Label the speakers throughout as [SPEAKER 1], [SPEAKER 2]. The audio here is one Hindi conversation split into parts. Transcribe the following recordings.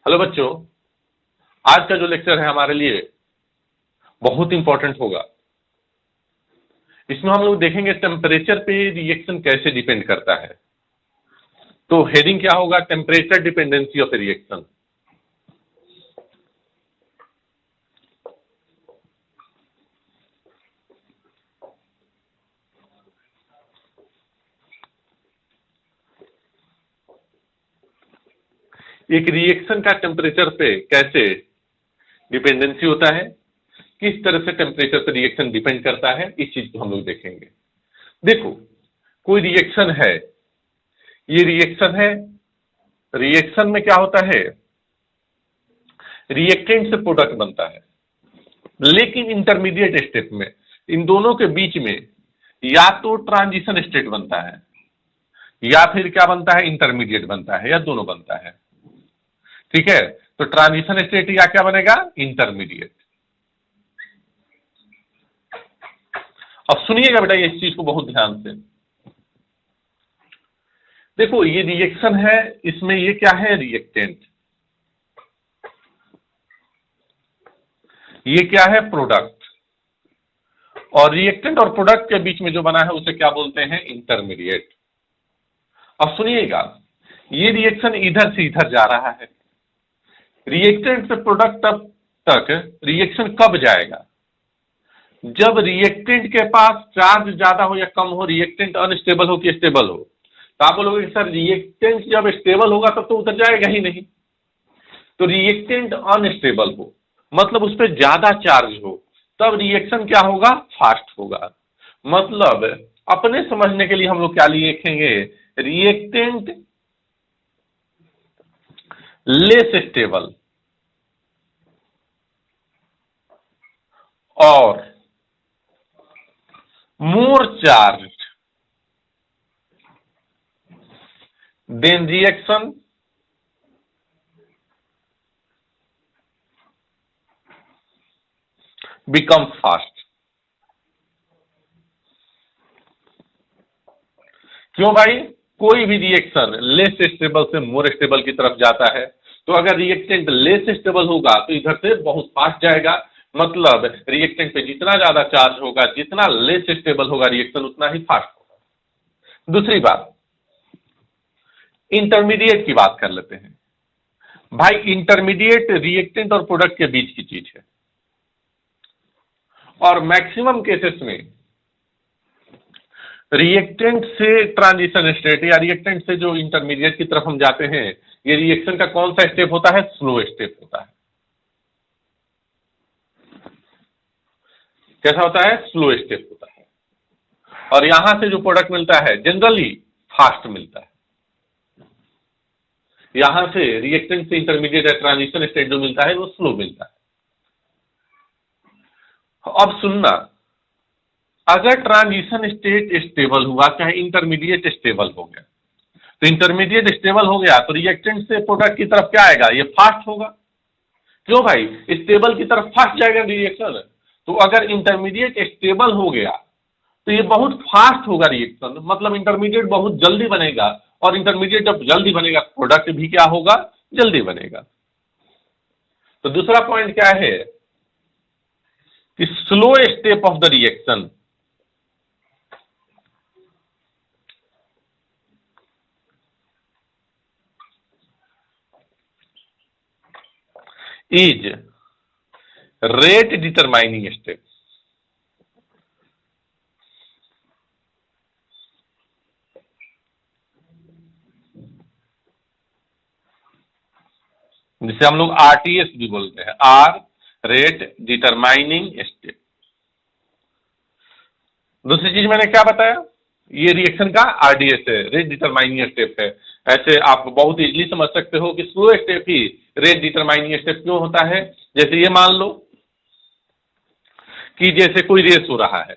[SPEAKER 1] हेलो बच्चों, आज का जो लेक्चर है हमारे लिए बहुत इंपॉर्टेंट होगा। इसमें हम लोग देखेंगे टेम्परेचर पे रिएक्शन कैसे डिपेंड करता है। तो हेडिंग क्या होगा? Temperature dependency of A reaction. एक रिएक्शन का टेम्परेचर पे कैसे डिपेंडेंसी होता है, किस तरह से टेम्परेचर पे रिएक्शन डिपेंड करता है, इस चीज को हम लोग देखेंगे। देखो, कोई रिएक्शन है, ये रिएक्शन है, रिएक्शन में क्या होता है, रिएक्टेंट से प्रोडक्ट बनता है, लेकिन इंटरमीडिएट स्टेट में इन दोनों के बीच में या तो ट्रांजिशन स्टेट बनता है या फिर क्या बनता है, इंटरमीडिएट बनता है, या दोनों बनता है। ठीक है, तो ट्रांजिशन स्टेट या क्या बनेगा, इंटरमीडिएट। अब सुनिएगा बेटा इस चीज को बहुत ध्यान से। देखो, ये रिएक्शन है, इसमें ये क्या है, रिएक्टेंट, ये क्या है, प्रोडक्ट, और रिएक्टेंट और प्रोडक्ट के बीच में जो बना है उसे क्या बोलते हैं, इंटरमीडिएट। अब सुनिएगा, ये रिएक्शन इधर से इधर जा रहा है, रिएक्टेंट से प्रोडक्ट तक रिएक्शन कब जाएगा, जब रिएक्टेंट के पास चार्ज ज्यादा हो या कम हो, रिएक्टेंट अनस्टेबल हो कि स्टेबल हो। तो आप बोलोगे सर रिएक्टेंट जब स्टेबल होगा तब तो उधर जाएगा ही नहीं। तो रिएक्टेंट अनस्टेबल हो मतलब उस पर ज्यादा चार्ज हो, तब रिएक्शन क्या होगा, फास्ट होगा। मतलब अपने समझने के लिए हम लोग क्या लिखेंगे, रिएक्टेंट लेस स्टेबल और more charged then reaction becomes fast। क्यों भाई, कोई भी रिएक्शन लेस स्टेबल से मोर स्टेबल की तरफ जाता है, तो अगर रिएक्टेंट लेस स्टेबल होगा तो इधर से बहुत फास्ट जाएगा। मतलब रिएक्टेंट पे जितना ज्यादा चार्ज होगा, जितना लेस स्टेबल होगा रिएक्शन, उतना ही फास्ट होगा। दूसरी बात, इंटरमीडिएट की बात कर लेते हैं। भाई इंटरमीडिएट रिएक्टेंट और प्रोडक्ट के बीच की चीज है, और मैक्सिमम केसेस में रिएक्टेंट से ट्रांजिशन स्टेट या रिएक्टेंट से जो इंटरमीडिएट की तरफ हम जाते हैं, ये रिएक्शन का कौन सा स्टेप होता है, स्लो स्टेप होता है। कैसा होता है, स्लो स्टेप होता है। और यहां से जो प्रोडक्ट मिलता है जनरली फास्ट मिलता है। यहां से रिएक्टेंट से इंटरमीडिएट या ट्रांजिशन स्टेट जो मिलता है वो स्लो मिलता है। अब सुनना, अगर ट्रांजिशन स्टेट स्टेबल हुआ, चाहे इंटरमीडिएट स्टेबल हो गया, तो इंटरमीडिएट स्टेबल हो गया तो रिएक्टेंट से प्रोडक्ट की तरफ क्या आएगा, ये फास्ट होगा। क्यों भाई, स्टेबल की तरफ फास्ट जाएगा रिएक्शन। तो अगर इंटरमीडिएट स्टेबल हो गया तो ये बहुत फास्ट होगा रिएक्शन, मतलब इंटरमीडिएट बहुत जल्दी बनेगा, और इंटरमीडिएट जब जल्दी बनेगा प्रोडक्ट भी क्या होगा, जल्दी बनेगा। तो दूसरा पॉइंट क्या है कि slow step of the reaction is rate determining step. जिसे हम लोग आरटीएस भी बोलते हैं, आर रेट डिटरमाइनिंग स्टेप। दूसरी चीज मैंने क्या बताया, ये रिएक्शन का आरडीएस है, रेट डिटरमाइनिंग स्टेप है। ऐसे आप बहुत इजीली समझ सकते हो कि स्लो स्टेप ही रेट डिटरमाइनिंग स्टेप क्यों होता है। जैसे ये मान लो कि जैसे कोई रेस हो रहा है,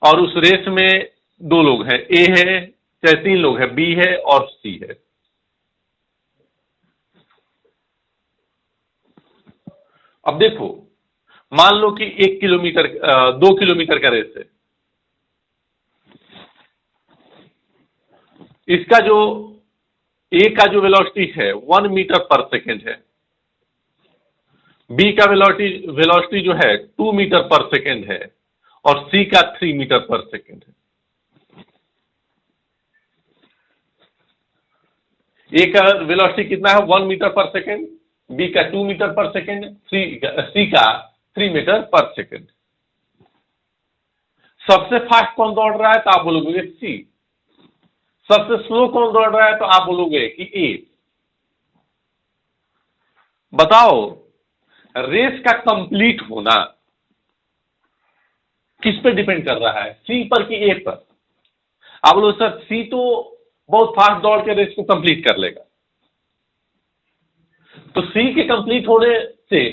[SPEAKER 1] और उस रेस में दो लोग हैं, ए है, चाहे तीन लोग हैं, बी है और सी है। अब देखो, मान लो कि 1 किलोमीटर 2 किलोमीटर का रेस है, इसका जो ए का जो वेलोसिटी है 1 मीटर पर सेकेंड है, बी का वेलोसिटी जो है 2 मीटर पर सेकेंड है, और सी का 3 मीटर पर सेकेंड है। ए का वेलोसिटी कितना है 1 मीटर पर सेकेंड, बी का 2 मीटर पर सेकेंड, सी का 3 मीटर पर सेकेंड। सबसे फास्ट कौन दौड़ रहा है तो आप बोलोगे सी, सबसे स्लो कौन दौड़ रहा है तो आप बोलोगे कि ए। बताओ रेस का कंप्लीट होना किस पे डिपेंड कर रहा है, सी पर कि ए पर? आप बोलो सर सी तो बहुत फास्ट दौड़ के रेस को कंप्लीट कर लेगा, तो सी के कंप्लीट होने से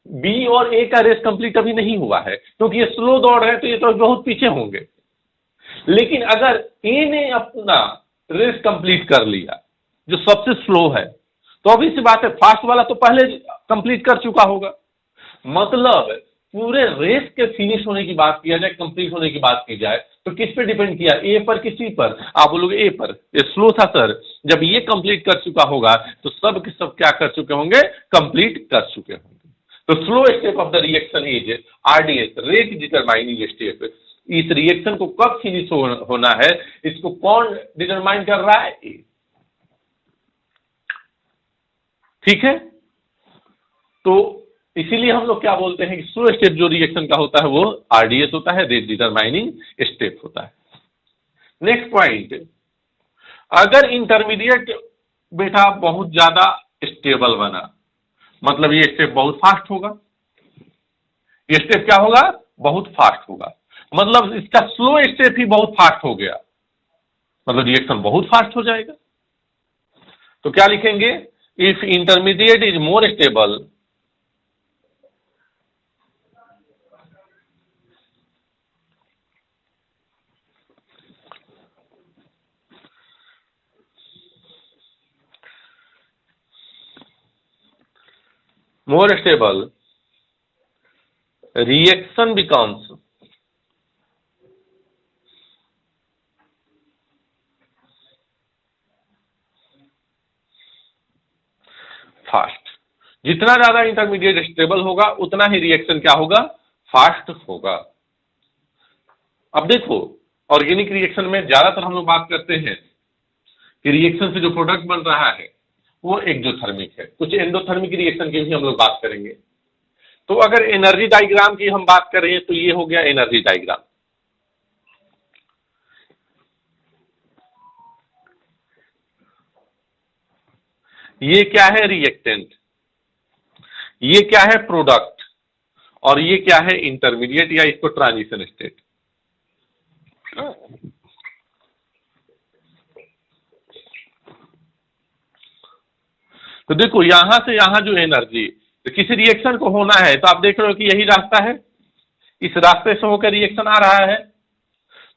[SPEAKER 1] बी और ए का रेस कंप्लीट अभी नहीं हुआ है, क्योंकि ये स्लो दौड़ रहे हैं तो ये तो बहुत पीछे होंगे। लेकिन अगर ए ने अपना रेस कंप्लीट कर लिया जो सबसे स्लो है, तो अभी सी बात है फास्ट वाला तो पहले कंप्लीट कर चुका होगा। मतलब पूरे रेस के फिनिश होने की बात किया जाए, कंप्लीट होने की बात की जाए, तो किस पे डिपेंड किया, ए पर कि सी पर? आप बोलोगे ए पर। ये स्लो था सर, जब ये कंप्लीट कर चुका होगा तो सब के सब क्या कर चुके होंगे, कंप्लीट कर चुके होंगे। तो slow step of the reaction is RDS, rate determining step. इस रिएक्शन को कब फिनिश होना है, इसको कौन डिटरमाइन कर रहा है, ए। ठीक है, तो इसीलिए हम लोग क्या बोलते हैं कि स्लो स्टेप जो रिएक्शन का होता है वो आरडीएस होता है, रेट डिटरमाइनिंग स्टेप होता है। नेक्स्ट पॉइंट, अगर इंटरमीडिएट बेटा बहुत ज्यादा स्टेबल बना, मतलब ये स्टेप बहुत फास्ट होगा, ये स्टेप क्या होगा, बहुत फास्ट होगा, मतलब इसका स्लो स्टेप ही बहुत फास्ट हो गया, मतलब रिएक्शन बहुत फास्ट हो जाएगा। तो क्या लिखेंगे, if intermediate is more stable, more stable, reaction becomes fast. जितना ज्यादा इंटरमीडिएट स्टेबल होगा उतना ही रिएक्शन क्या होगा, फास्ट होगा। अब देखो ऑर्गेनिक रिएक्शन में ज्यादातर हम लोग बात करते हैं कि रिएक्शन से जो प्रोडक्ट बन रहा है वो एक्सोथर्मिक है, कुछ एंडोथर्मिक रिएक्शन की भी हम लोग बात करेंगे। तो अगर एनर्जी डायग्राम की हम बात करें तो ये हो गया एनर्जी डायग्राम। ये क्या है, रिएक्टेंट, ये क्या है, प्रोडक्ट, और ये क्या है, इंटरमीडिएट या इसको ट्रांजिशन स्टेट। तो देखो यहां से यहां जो एनर्जी, तो किसी रिएक्शन को होना है तो आप देख रहे हो कि यही रास्ता है, इस रास्ते से होकर रिएक्शन आ रहा है।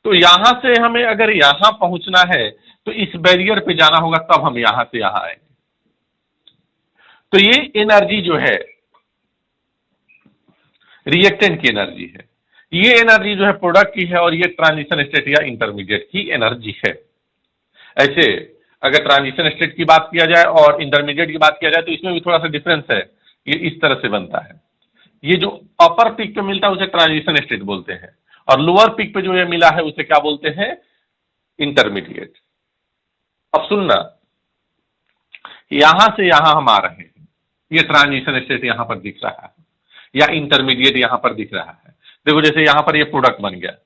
[SPEAKER 1] तो यहां से हमें अगर यहां पहुंचना है तो इस बैरियर पे जाना होगा, तब हम यहां से यहां आएंगे। तो ये एनर्जी जो है रिएक्टेंट की एनर्जी है, ये एनर्जी जो है प्रोडक्ट की है, और ये ट्रांजिशन स्टेट या इंटरमीडिएट की एनर्जी है। ऐसे अगर ट्रांजिशन स्टेट की बात किया जाए और इंटरमीडिएट की बात किया जाए तो इसमें भी थोड़ा सा डिफरेंस है। ये इस तरह से बनता है, ये जो अपर पीक पे मिलता है उसे ट्रांजिशन स्टेट बोलते हैं, और लोअर पीक पे जो ये मिला है उसे क्या बोलते हैं, इंटरमीडिएट। अब सुनना, यहां से यहां हम आ रहे हैं, ये ट्रांजिशन स्टेट यहां पर दिख रहा है, या इंटरमीडिएट यहां पर दिख रहा है। देखो जैसे यहां पर ये प्रोडक्ट बन गया,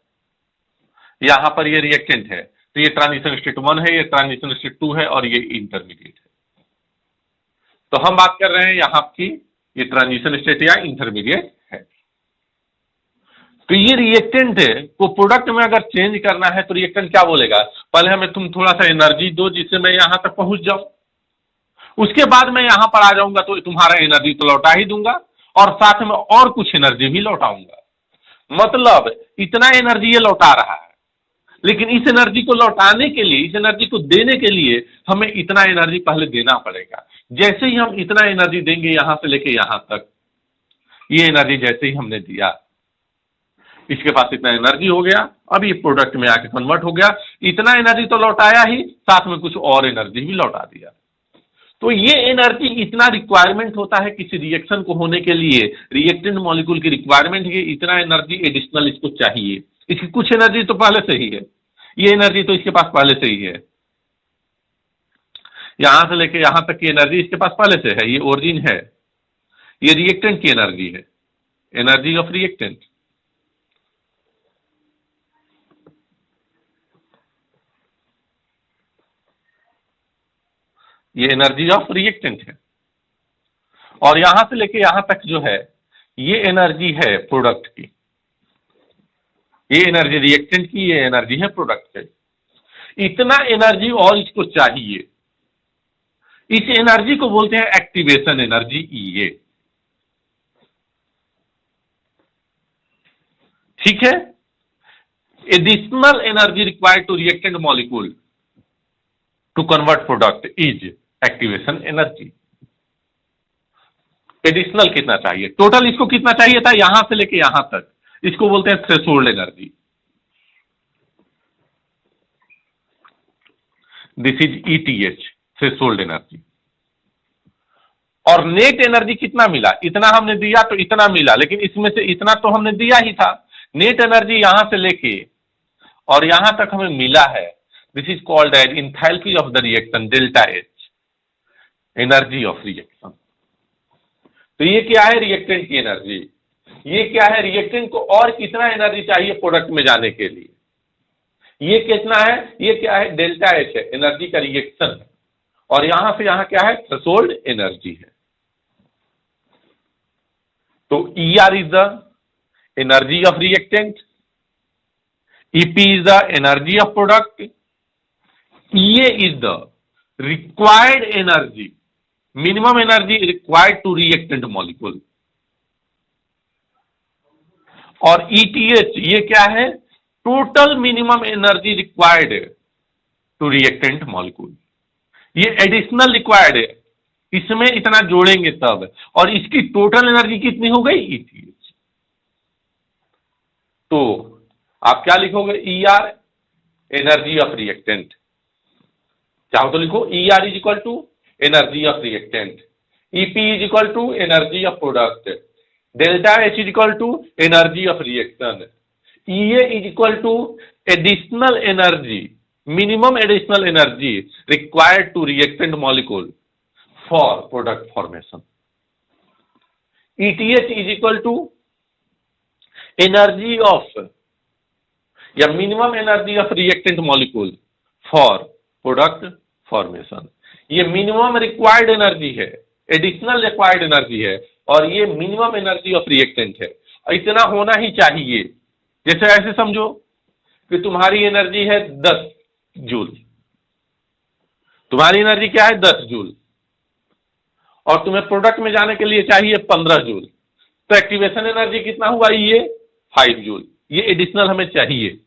[SPEAKER 1] यहां पर ये रिएक्टेंट है, तो ये ट्रांजिशन स्टेट 1 है, ये ट्रांजिशन स्टेट 2 है, और ये इंटरमीडिएट है। तो हम बात कर रहे हैं यहां की, ये ट्रांजिशन स्टेट या इंटरमीडिएट है। तो ये रिएक्टेंट है, को प्रोडक्ट में अगर चेंज करना है तो रिएक्टेंट क्या बोलेगा, पहले हमें तुम थोड़ा सा एनर्जी दो जिससे मैं यहां तक पहुंच जाऊं, उसके बाद मैं यहां पर आ जाऊंगा तो तुम्हारा एनर्जी तो लौटा ही दूंगा, और साथ में और कुछ एनर्जी भी लौटाऊंगा। मतलब इतना एनर्जी ये लौटा रहा है, लेकिन इस एनर्जी को लौटाने के लिए, इस एनर्जी को देने के लिए हमें इतना एनर्जी पहले देना पड़ेगा। जैसे ही हम इतना एनर्जी देंगे यहां से लेके यहां तक, ये एनर्जी जैसे ही हमने दिया, इसके पास इतना एनर्जी हो गया, अब ये प्रोडक्ट में आके कन्वर्ट हो गया, इतना एनर्जी तो लौटाया ही, साथ में कुछ और एनर्जी भी लौटा दिया। तो ये एनर्जी इतना रिक्वायरमेंट होता है किसी रिएक्शन को होने के लिए, रिएक्टेंट मॉलिक्यूल की रिक्वायरमेंट है, इतना एनर्जी एडिशनल इसको चाहिए। इसकी कुछ एनर्जी तो पहले से ही है, ये एनर्जी तो इसके पास पहले से ही है, यहां से लेके यहां तक की एनर्जी इसके पास पहले से है, ये ओरिजिन है, ये रिएक्टेंट की एनर्जी है, एनर्जी ऑफ रिएक्टेंट। ये एनर्जी ऑफ रिएक्टेंट है, और यहां से लेके यहां तक जो है ये एनर्जी है प्रोडक्ट की, ये एनर्जी रिएक्टेंट की, ये एनर्जी है प्रोडक्ट की। इतना एनर्जी और इसको चाहिए, इस एनर्जी को बोलते हैं एक्टिवेशन एनर्जी, ये ठीक है। Additional energy required to reactant molecule to convert product is activation energy. Additional कितना चाहिए, टोटल इसको कितना चाहिए था यहां से लेके यहां तक, इसको बोलते हैं threshold energy. This is ETH, threshold energy. और नेट एनर्जी कितना मिला, इतना हमने दिया तो इतना मिला, लेकिन इसमें से इतना तो हमने दिया ही था। नेट एनर्जी यहां से लेके और यहां तक हमें मिला है, this is called as enthalpy of the reaction, delta H, energy of reaction. तो ये क्या है, रिएक्टेंट की एनर्जी। ये क्या है, रिएक्टेंट को और कितना एनर्जी चाहिए प्रोडक्ट में जाने के लिए, ये कितना है, ये क्या है, डेल्टा एच है, एनर्जी का रिएक्शन है, और यहां से यहां क्या है, थ्रेशोल्ड एनर्जी है। तो ER is the energy of reactant, EP is the energy of product, EA is the required energy, minimum energy required to reactant molecule, और ETH ये क्या है, total minimum energy required to reactant molecule. ये एडिशनल रिक्वायर्ड है, इसमें इतना जोड़ेंगे तब, और इसकी टोटल एनर्जी कितनी हो गई, ETH। तो आप क्या लिखोगे, ER एनर्जी ऑफ रिएक्टेंट, चाहो तो लिखो ER is equal to energy of reactant, EP is equal to energy of product, delta H is equal to energy of reaction, EA is equal to additional energy, minimum additional energy required to reactant molecule for product formation. ETH is equal to energy of या minimum energy of reactant molecule for product formation. ये minimum required energy है, additional required energy है, और ये minimum energy of reactant है। इतना होना ही चाहिए। जैसे ऐसे समझो कि तुम्हारी एनर्जी है 10 जूल, तुम्हारी एनर्जी क्या है 10 जूल, और तुम्हें प्रोडक्ट में जाने के लिए चाहिए 15 जूल, तो एक्टिवेशन एनर्जी कितना हुआ, ये 5 जूल, ये एडिशनल हमें चाहिए।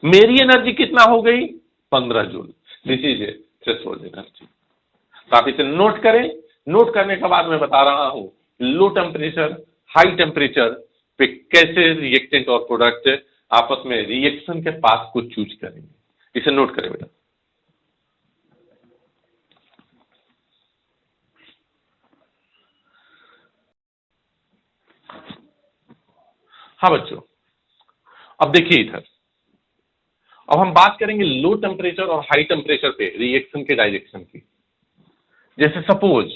[SPEAKER 1] मेरी एनर्जी कितना हो गई, 15 joule, this is threshold energy. तो आप इसे नोट करें, नोट करने के बाद मैं बता रहा हूं लो टेम्परेचर हाई टेम्परेचर पे कैसे रिएक्टेंट और प्रोडक्ट आपस में रिएक्शन के पाथ को चूज करेंगे। इसे नोट करें बेटा। हाँ बच्चों, अब देखिए इधर, अब हम बात करेंगे लो टेम्परेचर और हाई टेम्परेचर पे रिएक्शन के डायरेक्शन की। जैसे सपोज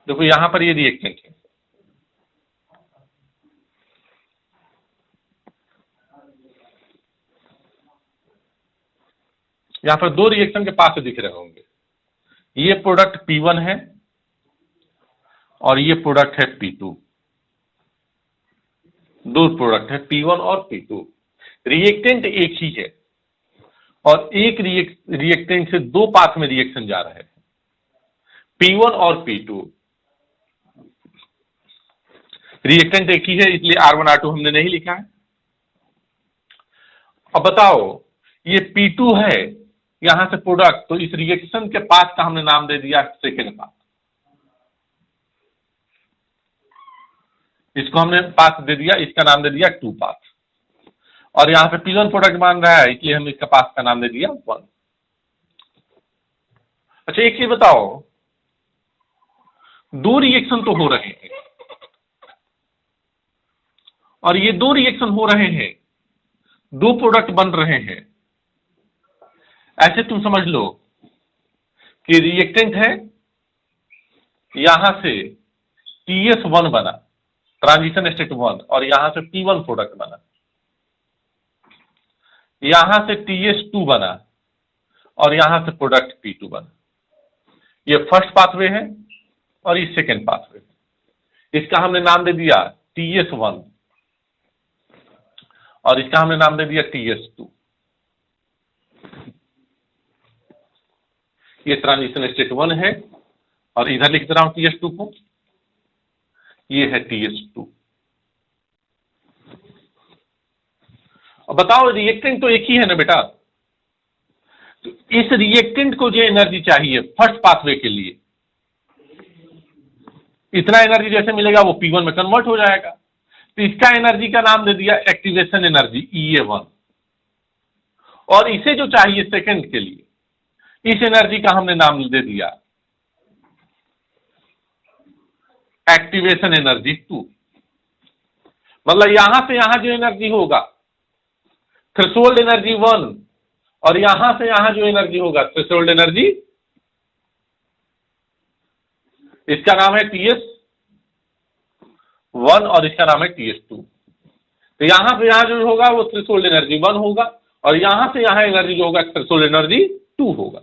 [SPEAKER 1] देखो यहां पर ये रिएक्टेंट है, यहां पर दो रिएक्शन के पास दिख रहे होंगे, ये प्रोडक्ट P1 है और ये प्रोडक्ट है P2, दो प्रोडक्ट है P1 और P2। रिएक्टेंट एक ही है और एक रिएक्टेंट से दो पाथ में रिएक्शन जा रहा है, P1 और P2। रिएक्टेंट एक ही है इसलिए R1 R2 हमने नहीं लिखा है। अब बताओ ये P2 है यहां से प्रोडक्ट, तो इस रिएक्शन के पाथ का हमने नाम दे दिया सेकेंड पाथ। इसको हमने पाथ दे दिया, इसका नाम दे दिया टू पाथ। और यहां पे P1 प्रोडक्ट मान रहा है, इसलिए हमने इसका पाथ का नाम दे दिया 1। अच्छा एक चीज बताओ, दो रिएक्शन तो हो रहे हैं, और ये दो रिएक्शन हो रहे हैं, दो प्रोडक्ट बन रहे हैं। ऐसे तुम समझ लो कि रिएक्टेंट है, यहां से TS1 बना, ट्रांजिशन स्टेट 1, और यहां से P1 प्रोडक्ट बना, यहां से TS2 बना, और यहां से प्रोडक्ट P2 बना। ये फर्स्ट पाथवे है और ये सेकेंड पाथवे है। इसका हमने नाम दे दिया TS1 और इसका हमने नाम दे दिया TS2। ये ट्रांजिशन स्टेट 1 है, और इधर लिख दे रहा हूं TS2 को, ये है TS2। अब बताओ, रिएक्टेंट तो एक ही है ना बेटा, तो इस रिएक्टेंट को जो एनर्जी चाहिए फर्स्ट पाथवे के लिए, इतना एनर्जी जैसे मिलेगा वो P1 में कन्वर्ट हो जाएगा। तो इसका एनर्जी का नाम दे दिया एक्टिवेशन एनर्जी EA1, और इसे जो चाहिए सेकंड के लिए, इस एनर्जी का हमने नाम दे दिया एक्टिवेशन एनर्जी 2। मतलब यहां से यहां जो एनर्जी होगा थ्रेशोल्ड एनर्जी 1, और यहां से यहां जो एनर्जी होगा थ्रेशोल्ड एनर्जी, इसका नाम है TS1 और इसका नाम है TS2। तो यहां से यहां जो होगा वो थ्रेशोल्ड एनर्जी 1 होगा, और यहां से यहां एनर्जी जो होगा थ्रेशोल्ड एनर्जी 2 होगा।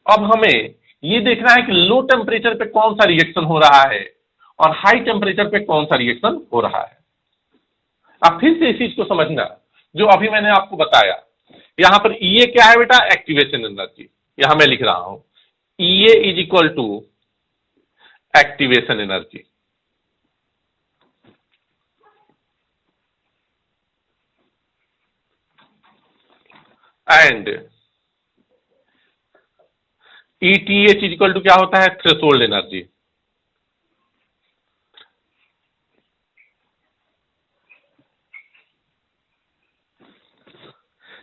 [SPEAKER 1] अब हमें ये देखना है कि लो टेम्परेचर पे कौन सा रिएक्शन हो रहा है और हाई टेम्परेचर पे कौन सा रिएक्शन हो रहा है। अब फिर से इस चीज को समझना जो अभी मैंने आपको बताया। यहां पर EA क्या है बेटा, एक्टिवेशन एनर्जी। यहां मैं लिख रहा हूं EA is equal to activation energy, and ETH is equal to क्या होता है, थ्रेशोल्ड एनर्जी।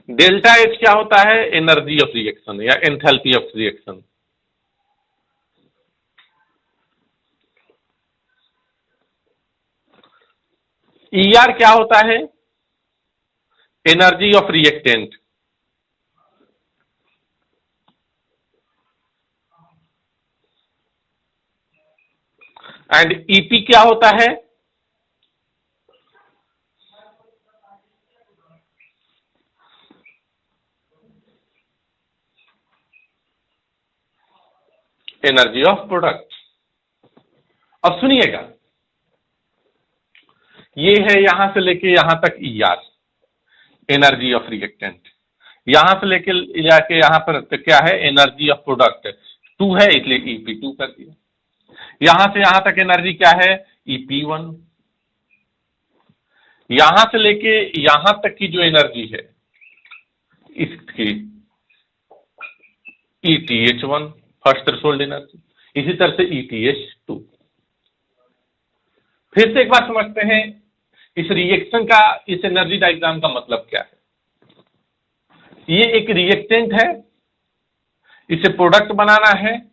[SPEAKER 1] डेल्टा H क्या होता है, एनर्जी ऑफ रिएक्शन या एंथैल्पी ऑफ रिएक्शन। ER क्या होता है, energy of reactant. And EP क्या होता है, एनर्जी ऑफ प्रोडक्ट। अब सुनिएगा, ये है यहां से लेके यहां तक ER, एनर्जी ऑफ रिएक्टेंट। यहां से लेके यहां पर क्या है, एनर्जी ऑफ प्रोडक्ट 2 है, इसलिए EP2 कर दिया। यहां से यहां तक एनर्जी क्या है, EP1। यहां से लेके यहां तक की जो एनर्जी है इसकी ETH1, फर्स्ट थ्रेशोल्ड एनर्जी। इसी तरह से ETH2। फिर से एक बार समझते हैं इस रिएक्शन का, इस एनर्जी डायग्राम का मतलब क्या है। ये एक रिएक्टेंट है, इसे प्रोडक्ट बनाना है,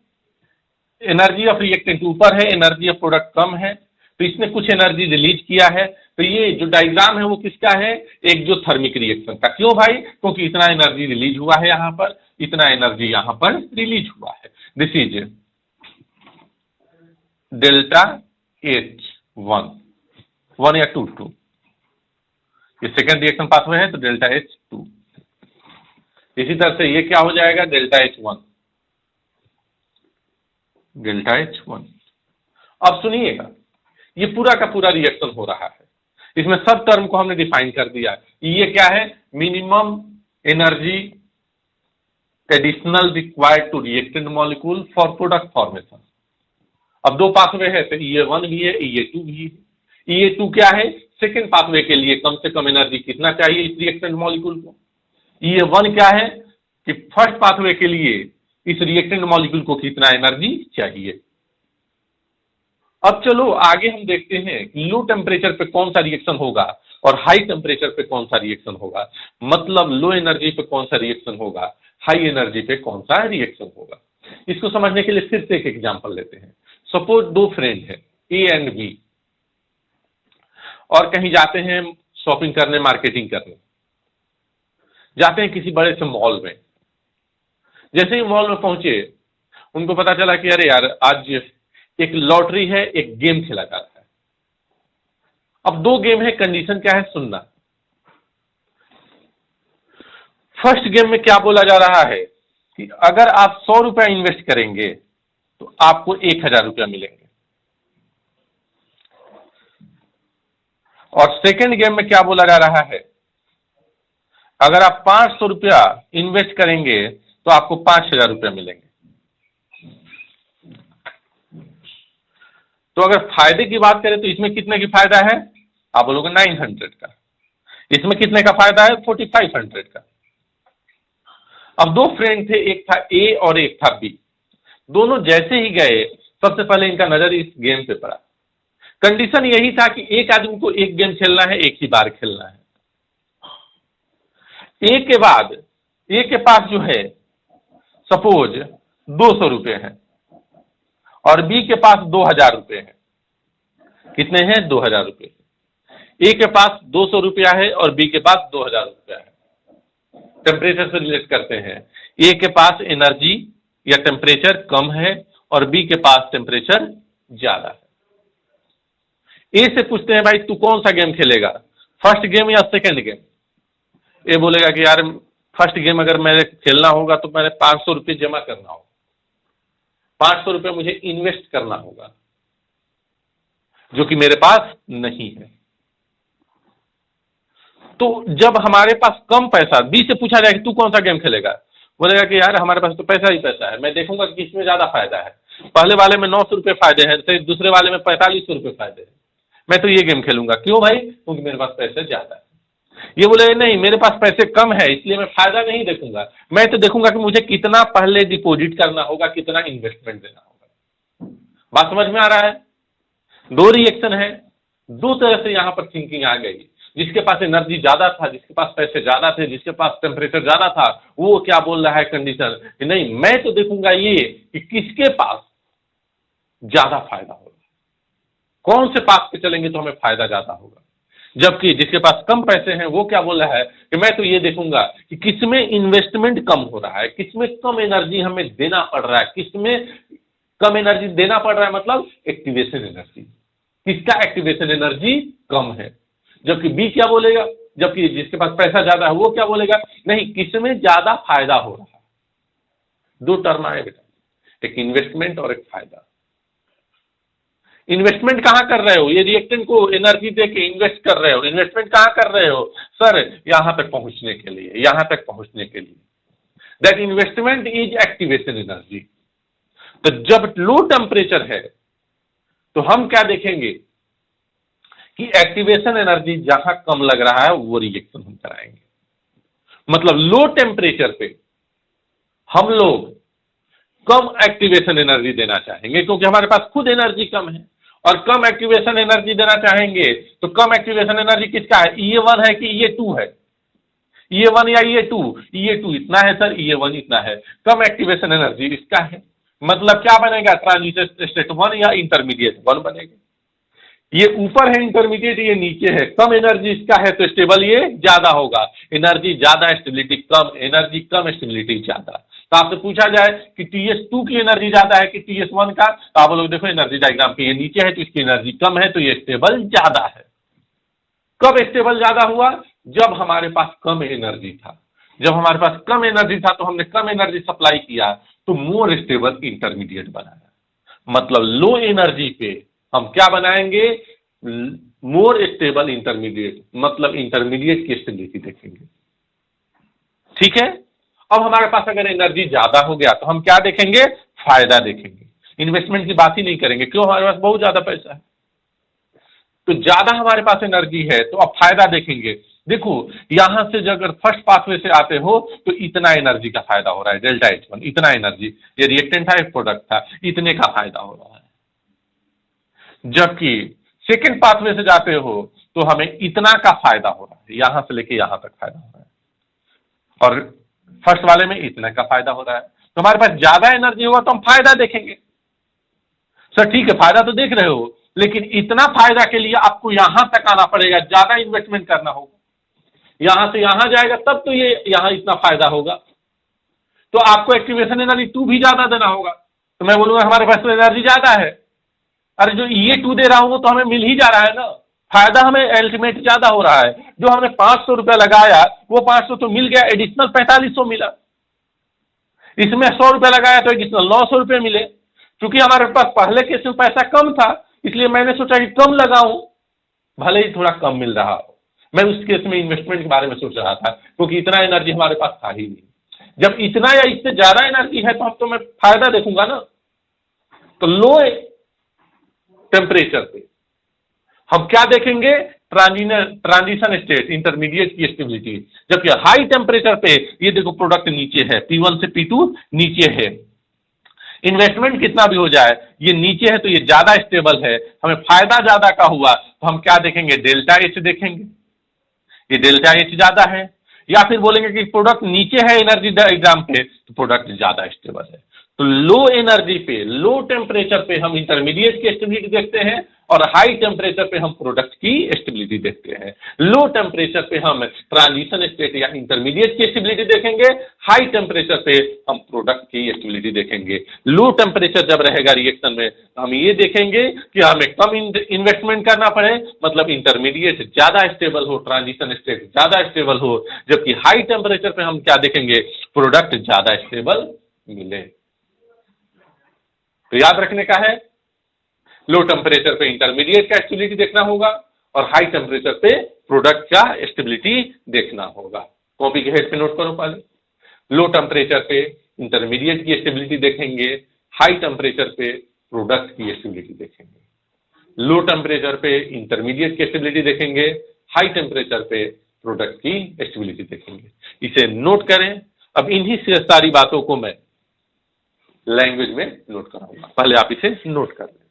[SPEAKER 1] एनर्जी ऑफ रिएक्टेंट ऊपर है, एनर्जी ऑफ प्रोडक्ट कम है, तो इसने कुछ एनर्जी रिलीज किया है। तो ये जो डायग्राम है वो किसका है, एक्सोथर्मिक रिएक्शन का। क्यों भाई, क्योंकि इतना एनर्जी रिलीज हुआ है यहां पर, इतना एनर्जी यहां पर रिलीज हुआ है। दिस इज डेल्टा H1, 1 या 2, ये सेकेंड रिएक्शन पाथवे है, तो डेल्टा H2। इसी तरह से ये क्या हो जाएगा, डेल्टा H1, डेल्टा H1। अब सुनिएगा, ये पूरा का पूरा रिएक्शन हो रहा है, इसमें सब टर्म को हमने डिफाइन कर दिया। ये क्या है, minimum energy additional required to reactant molecule for product formation. अब दो पाथवे है, तो EA1 भी है, EA2 भी है। EA2 क्या है, सेकेंड पाथवे के लिए कम से कम एनर्जी कितना चाहिए इस रिएक्टेंट मॉलिक्यूल को। EA1 क्या है, कि फर्स्ट पाथवे के लिए इस रिएक्टेंट मॉलिक्यूल को कितना एनर्जी चाहिए। अब चलो आगे हम देखते हैं लो टेम्परेचर पे कौन सा रिएक्शन होगा और हाई टेम्परेचर पे कौन सा रिएक्शन होगा। मतलब लो एनर्जी पे कौन सा रिएक्शन होगा, हाई एनर्जी पे कौन सा रिएक्शन होगा। इसको समझने के लिए फिर से एक एग्जांपल लेते हैं। सपोज दो फ्रेंड है ए एंड बी और कहीं जाते हैं शॉपिंग करने, मार्केटिंग करने, जाते हैं किसी बड़े से मॉल में। जैसे ही मॉल में पहुंचे उनको पता चला कि अरे यार आज एक लॉटरी है, एक गेम खेला जाता है। अब दो गेम है, कंडीशन क्या है सुनना। फर्स्ट गेम में क्या बोला जा रहा है कि अगर आप 100 रुपया इन्वेस्ट करेंगे तो आपको 1000 रुपया मिलेंगे। और सेकेंड गेम में क्या बोला जा रहा है, अगर आप 500 रुपया इन्वेस्ट करेंगे तो आपको 5000 रुपया मिलेंगे। तो अगर फायदे की बात करें तो इसमें कितने की फायदा है, आप बोलोगे 900 का। इसमें कितने का फायदा है, 4500 का। अब दो फ्रेंड थे, एक था ए और एक था बी। दोनों जैसे ही गए सबसे पहले इनका नजर इस गेम पे पड़ा। कंडीशन यही था कि एक आदमी को एक गेम खेलना है, एक ही बार खेलना है। ए के बाद ए के पास जो है सपोज 200 रुपये हैं और बी के पास 2000 रुपये हैं। कितने हैं, 2000 रुपये। ए के पास 200 रुपया है और बी के पास 2000 रुपया है। टेम्परेचर से रिलेट करते हैं, ए के पास एनर्जी या टेम्परेचर कम है और बी के पास टेम्परेचर ज्यादा है। ए से पूछते हैं भाई तू कौन सा गेम खेलेगा, फर्स्ट गेम या सेकेंड गेम। ए बोलेगा कि यार फर्स्ट गेम अगर मेरे खेलना होगा तो मैंने 500 रुपये जमा करना होगा, 500 रुपये मुझे इन्वेस्ट करना होगा, जो कि मेरे पास नहीं है। तो जब हमारे पास कम पैसा, बी से पूछा जाए कि तू कौन सा गेम खेलेगा, बोलेगा कि यार हमारे पास तो पैसा ही पैसा है, मैं देखूंगा कि किसमें ज्यादा फायदा है। पहले वाले में 900 रुपये फायदे हैं, फिर दूसरे वाले में 4500 रुपये फायदे हैं, मैं तो ये गेम खेलूंगा। क्यों भाई, क्योंकि मेरे पास पैसे ज्यादा है। ये बोले नहीं मेरे पास पैसे कम है इसलिए मैं फायदा नहीं देखूंगा, मैं तो देखूंगा कि मुझे कितना पहले डिपॉजिट करना होगा, कितना इन्वेस्टमेंट देना होगा। बात समझ में आ रहा है। दो रिएक्शन है, दो तरह से यहां पर थिंकिंग आ गई। जिसके पास एनर्जी ज्यादा था, जिसके पास पैसे ज्यादा थे, जिसके पास टेम्परेचर ज्यादा था, वो क्या बोल रहा है कंडीशन कि नहीं मैं तो देखूंगा ये कि किसके पास ज्यादा फायदा होगा, कौन से पास पे चलेंगे तो हमें फायदा ज्यादा होगा। जबकि जिसके पास कम पैसे हैं वो क्या बोल रहा है कि मैं तो ये देखूंगा कि किसमें इन्वेस्टमेंट कम हो रहा है, किसमें कम एनर्जी हमें देना पड़ रहा है, किसमें कम एनर्जी देना पड़ रहा है, मतलब एक्टिवेशन एनर्जी, किसका एक्टिवेशन एनर्जी कम है। जबकि बी क्या बोलेगा, जबकि जिसके पास पैसा ज्यादा है वो क्या बोलेगा, नहीं किसमें ज्यादा फायदा हो रहा है। दो टर्म आए बेटा, एक इन्वेस्टमेंट और एक फायदा। इन्वेस्टमेंट कहां कर रहे हो, ये रिएक्टेंट को एनर्जी दे के इन्वेस्ट कर रहे हो। इन्वेस्टमेंट कहां कर रहे हो, सर यहां तक पहुंचने के लिए, यहां तक पहुंचने के लिए। That investment is activation energy. तो जब लो टेम्परेचर है तो हम क्या देखेंगे कि एक्टिवेशन एनर्जी जहां कम लग रहा है वो रिएक्शन हम कराएंगे। मतलब लो टेम्परेचर पे हम लोग कम एक्टिवेशन एनर्जी देना चाहेंगे क्योंकि हमारे पास खुद एनर्जी कम है, और कम एक्टिवेशन एनर्जी देना चाहेंगे तो कम एक्टिवेशन एनर्जी किसका है, E1 है कि E2 है, E1 या E2, E2 इतना है सर, E1 इतना है, कम एक्टिवेशन एनर्जी इसका है। मतलब क्या बनेगा, ट्रांजिशन स्टेट 1 या इंटरमीडिएट 1 बनेगा। ये ऊपर है इंटरमीडिएट, ये नीचे है, कम एनर्जी इसका है तो स्टेबल ये ज्यादा होगा, एनर्जी ज्यादा स्टेबिलिटी कम, एनर्जी कम स्टेबिलिटी ज्यादा। तो आपसे पूछा जाए कि TS2 की एनर्जी ज्यादा है कि TS1 का, तो आप लोग देखो एनर्जी डायग्राम पे ये नीचे है तो इसकी एनर्जी कम है तो ये स्टेबल ज्यादा है। कब स्टेबल ज्यादा हुआ, जब हमारे पास कम एनर्जी था। जब हमारे पास कम एनर्जी था तो हमने कम एनर्जी सप्लाई किया तो मोर स्टेबल इंटरमीडिएट बनाया। मतलब लो एनर्जी पे हम क्या बनाएंगे, मोर स्टेबल इंटरमीडिएट, मतलब इंटरमीडिएट की स्टेबिलिटी देखेंगे। ठीक है। अब हमारे पास अगर एनर्जी ज्यादा हो गया तो हम क्या देखेंगे, फायदा देखेंगे, इन्वेस्टमेंट की बात ही नहीं करेंगे। क्यों, हमारे पास बहुत ज्यादा पैसा है तो ज्यादा हमारे पास एनर्जी है तो अब फायदा देखेंगे। देखो यहां से जब अगर फर्स्ट पाथवे से आते हो तो इतना एनर्जी का फायदा हो रहा है, डेल्टा H1 इतना एनर्जी, ये रिएक्टेंट था एक प्रोडक्ट था, इतने का फायदा हो रहा है। जबकि सेकेंड पाथवे से जाते हो तो हमें इतना का फायदा हो रहा है, यहां से लेके यहां तक फायदा हो रहा है, और फर्स्ट वाले में इतने का फायदा हो रहा है। तो हमारे पास ज्यादा एनर्जी होगा तो हम फायदा देखेंगे। सर ठीक है, फायदा तो देख रहे हो, लेकिन इतना फायदा के लिए आपको यहां तक आना पड़ेगा, ज्यादा इन्वेस्टमेंट करना होगा, यहां से यहां जाएगा तब तो ये यहां इतना फायदा होगा। तो आपको एक्टिवेशन एनर्जी 2 भी ज्यादा देना होगा। तो मैं बोलूंगा हमारे पास तो एनर्जी ज्यादा है, अरे जो ये 2 दे रहा हूं वो तो हमें मिल ही जा रहा है ना, फायदा हमें अल्टीमेट ज्यादा हो रहा है। जो हमने 500 रुपया लगाया वो 500 तो मिल गया, एडिशनल 4500 मिला। इसमें 100 रुपया लगाया तो एडिशनल 900 रुपये मिले। क्योंकि हमारे पास पहले केस में पैसा कम था, इसलिए मैंने सोचा कि कम लगाऊं, भले ही थोड़ा कम मिल रहा हो। मैं उस केस में इन्वेस्टमेंट के बारे में सोच रहा था, क्योंकि इतना एनर्जी हमारे पास था ही नहीं। जब इतना या इससे ज्यादा एनर्जी है तो अब तो मैं फायदा देखूंगा ना। तो लो टेम्परेचर पे हम क्या देखेंगे, ट्रांजिशन स्टेट, इंटरमीडिएट की स्टेबिलिटी। जबकि हाई टेम्परेचर पे ये देखो प्रोडक्ट नीचे है, P1 से P2 नीचे है, इन्वेस्टमेंट कितना भी हो जाए ये नीचे है तो ये ज्यादा स्टेबल है, हमें फायदा ज्यादा का हुआ तो हम क्या देखेंगे, डेल्टा H देखेंगे, ये डेल्टा H ज्यादा है। या फिर बोलेंगे कि प्रोडक्ट नीचे है एनर्जी डायग्राम पे तो प्रोडक्ट ज्यादा स्टेबल है। तो लो एनर्जी पे, लो टेम्परेचर पे हम इंटरमीडिएट की स्टेबिलिटी देखते हैं, और हाई टेम्परेचर पे हम प्रोडक्ट की स्टेबिलिटी देखते हैं। लो टेम्परेचर पे हम ट्रांजिशन स्टेट या इंटरमीडिएट की स्टेबिलिटी देखेंगे, हाई टेम्परेचर पे हम प्रोडक्ट की स्टेबिलिटी देखेंगे। लो टेम्परेचर जब रहेगा रिएक्शन में हम ये देखेंगे कि हमें कम इन्वेस्टमेंट करना पड़े, मतलब इंटरमीडिएट ज्यादा स्टेबल हो, ट्रांजिशन स्टेट ज्यादा स्टेबल हो। जबकि हाई टेम्परेचर पे हम क्या देखेंगे, प्रोडक्ट ज्यादा स्टेबल मिले। तो याद रखने का है, लो टेम्परेचर पे इंटरमीडिएट का स्टेबिलिटी देखना होगा और हाई टेम्परेचर पे प्रोडक्ट का स्टेबिलिटी देखना होगा। कॉपी के हेड पे नोट करो पहले, लो टेम्परेचर पे इंटरमीडिएट की स्टेबिलिटी देखेंगे, हाई टेम्परेचर पे प्रोडक्ट की स्टेबिलिटी देखेंगे। लो टेम्परेचर पे इंटरमीडिएट की स्टेबिलिटी देखेंगे, हाई टेम्परेचर पे प्रोडक्ट की स्टेबिलिटी देखेंगे। इसे नोट करें। अब इन्हीं से सारी बातों को मैं लैंग्वेज में नोट कराऊंगा, पहले आप इसे नोट कर लें।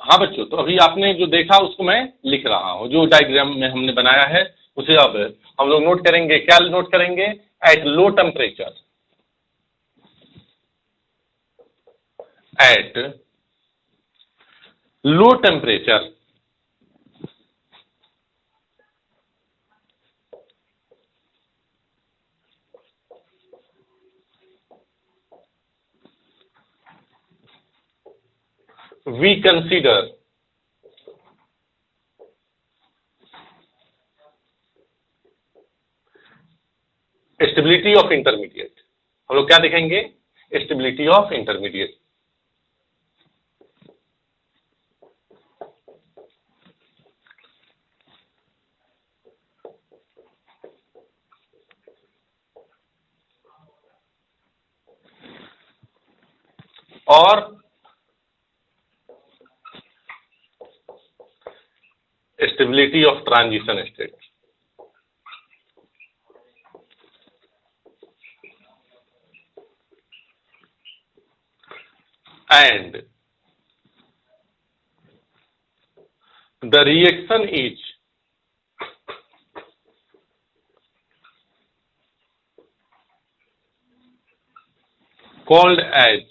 [SPEAKER 1] हाँ बच्चों, तो अभी आपने जो देखा उसको मैं लिख रहा हूं, जो डायग्राम में हमने बनाया है उसे अब हम लोग नोट करेंगे। क्या नोट करेंगे, at low temperature, at low temperature we consider stability of intermediate. हम लोग क्या देखेंगे, स्टेबिलिटी ऑफ इंटरमीडिएट। और stability of transition state. And the reaction is called as,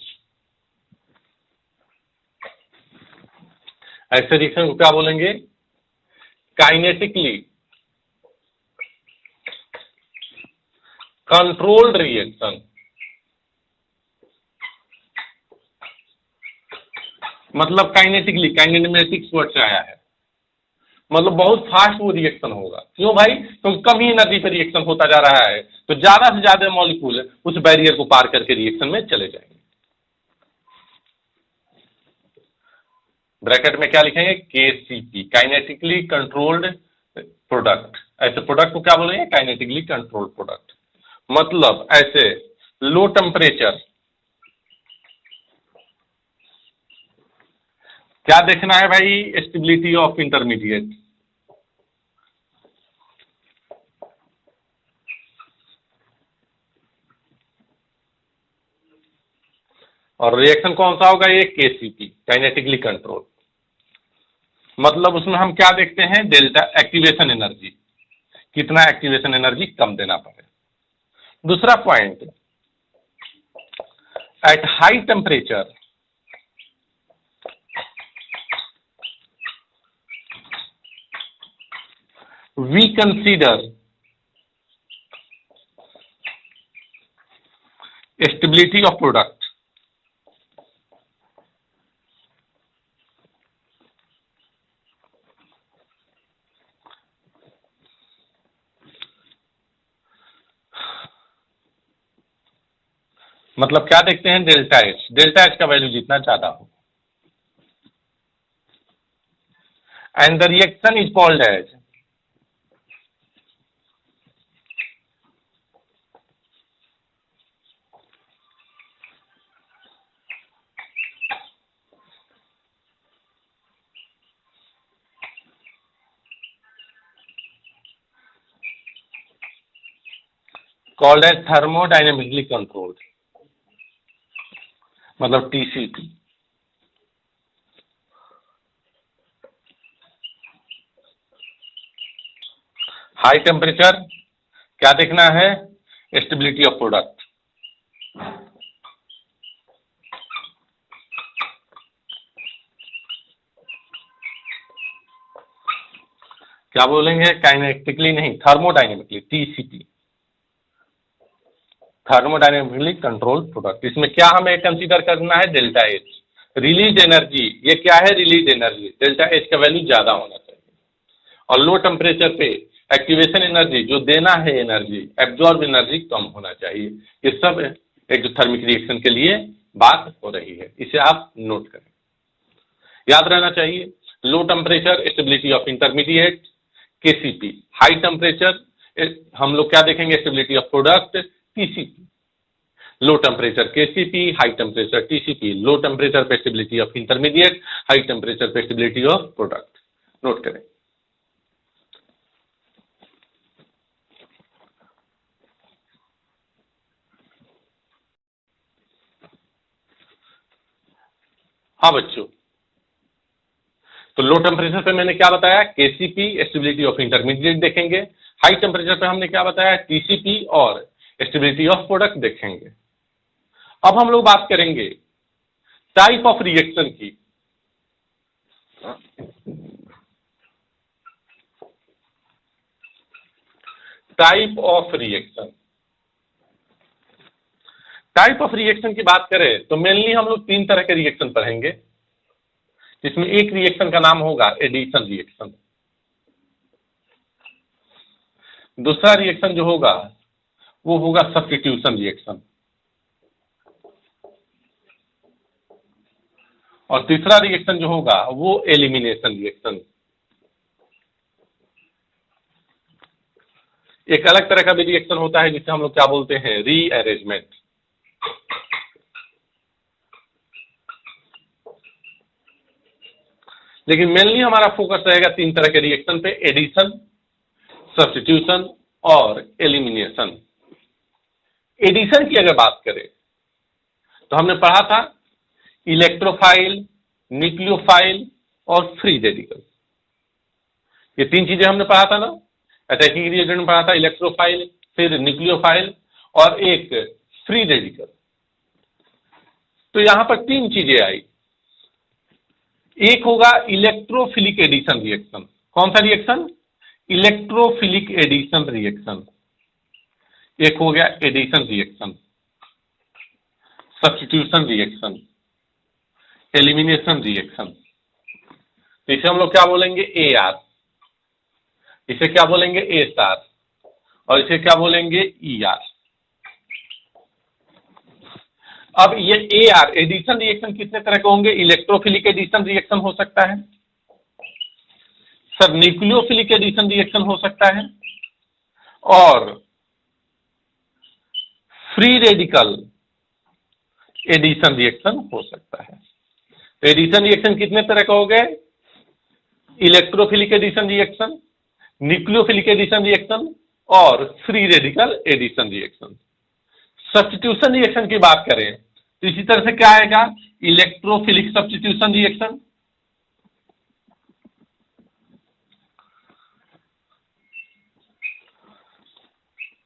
[SPEAKER 1] ऐसे रिएक्शन को क्या बोलेंगे, काइनेटिकली कंट्रोल्ड रिएक्शन। मतलब काइनेटिकली, काइनेमेटिक्स वर्ड से आया है, मतलब बहुत फास्ट वो रिएक्शन होगा। क्यों भाई, क्योंकि कम ही एनर्जी पे रिएक्शन होता जा रहा है, तो ज्यादा से ज्यादा मॉलिक्यूल उस बैरियर को पार करके रिएक्शन में चले जाएंगे। ब्रैकेट में क्या लिखेंगे, KCP, काइनेटिकली कंट्रोल्ड प्रोडक्ट। ऐसे प्रोडक्ट को क्या बोलेंगे, काइनेटिकली कंट्रोल्ड प्रोडक्ट। मतलब ऐसे लो टेम्परेचर क्या देखना है भाई? Stability of intermediate. और रिएक्शन कौन सा होगा? ये केसीपी, काइनेटिकली कंट्रोल। मतलब उसमें हम क्या देखते हैं? डेल्टा एक्टिवेशन एनर्जी, कितना एक्टिवेशन एनर्जी कम देना पड़े। दूसरा point, at high temperature we consider stability of product। मतलब क्या देखते हैं? डेल्टा एच, डेल्टा एच का वैल्यू जितना ज्यादा हो, and the reaction is called as thermodynamically controlled, मतलब टीसीपी। हाई टेम्परेचर क्या देखना है? Stability of product. क्या बोलेंगे? काइनेटिकली नहीं, thermodynamically, TCP, thermodynamically control product. इसमें क्या हमें कंसीडर करना है? Delta H, release energy. ये क्या है? Release energy. डेल्टा एच का वैल्यू ज्यादा होना चाहिए। और लो टेम्परेचर पे एक्टिवेशन एनर्जी, जो देना है एनर्जी, एब्जॉर्ब एनर्जी कम होना चाहिए। ये सब एक्सोथर्मिक रिएक्शन के लिए बात हो रही है, इसे आप नोट करें, याद रहना चाहिए। Low temperature stability of intermediate, KCP. High temperature हम लोग क्या देखेंगे? Stability of product, TCP. Low temperature KCP, high temperature TCP. Low temperature पे stability of intermediate, high temperature पे स्टेबिलिटी ऑफ प्रोडक्ट। नोट करें। हाँ बच्चों, तो लो टेम्परेचर पे मैंने क्या बताया? केसीपी, स्टेबिलिटी ऑफ इंटरमीडिएट देखेंगे। हाई टेम्परेचर पे हमने क्या बताया? टीसीपी और स्टेबिलिटी ऑफ प्रोडक्ट देखेंगे। अब हम लोग बात करेंगे टाइप ऑफ रिएक्शन की। Type of reaction, type of reaction की बात करें तो मेनली हम लोग तीन तरह के रिएक्शन पढ़ेंगे, जिसमें एक रिएक्शन का नाम होगा एडिशन रिएक्शन। दूसरा रिएक्शन जो होगा वो होगा सब्स्टिट्यूशन रिएक्शन। और तीसरा रिएक्शन जो होगा वो एलिमिनेशन रिएक्शन। एक अलग तरह का भी रिएक्शन होता है जिसे हम लोग क्या बोलते हैं? रीअरेंजमेंट। लेकिन मेनली हमारा फोकस रहेगा तीन तरह के रिएक्शन पे, एडिशन, सब्स्टिट्यूशन और एलिमिनेशन। एडिशन की अगर बात करें तो हमने पढ़ा था इलेक्ट्रोफाइल, न्यूक्लियोफाइल और फ्री रेडिकल। ये तीन चीजें हमने पढ़ा था ना। अटैकिंग रिएजेंट में पढ़ा था इलेक्ट्रोफाइल, फिर न्यूक्लियोफाइल और एक फ्री रेडिकल। तो यहां पर तीन चीजें आई। एक होगा इलेक्ट्रोफिलिक एडिशन रिएक्शन। कौन सा रिएक्शन? Electrophilic addition reaction. एक हो गया addition reaction, substitution reaction, elimination reaction. तो इसे हम लोग क्या बोलेंगे? A R. इसे क्या बोलेंगे? S R. और इसे क्या बोलेंगे? E R. अब ये ए आर एडिशन रिएक्शन कितने तरह के होंगे? इलेक्ट्रोफिलिक एडिशन रिएक्शन हो सकता है सर, न्यूक्लियोफिलिक एडिशन रिएक्शन हो सकता है, और फ्री रेडिकल एडिशन रिएक्शन हो सकता है। एडिशन रिएक्शन कितने तरह का हो गए? Electrophilic addition reaction, nucleophilic addition reaction और free radical addition reaction. Substitution reaction की बात करें तो इसी तरह से क्या आएगा? इलेक्ट्रोफिलिक सब्स्टिट्यूशन रिएक्शन,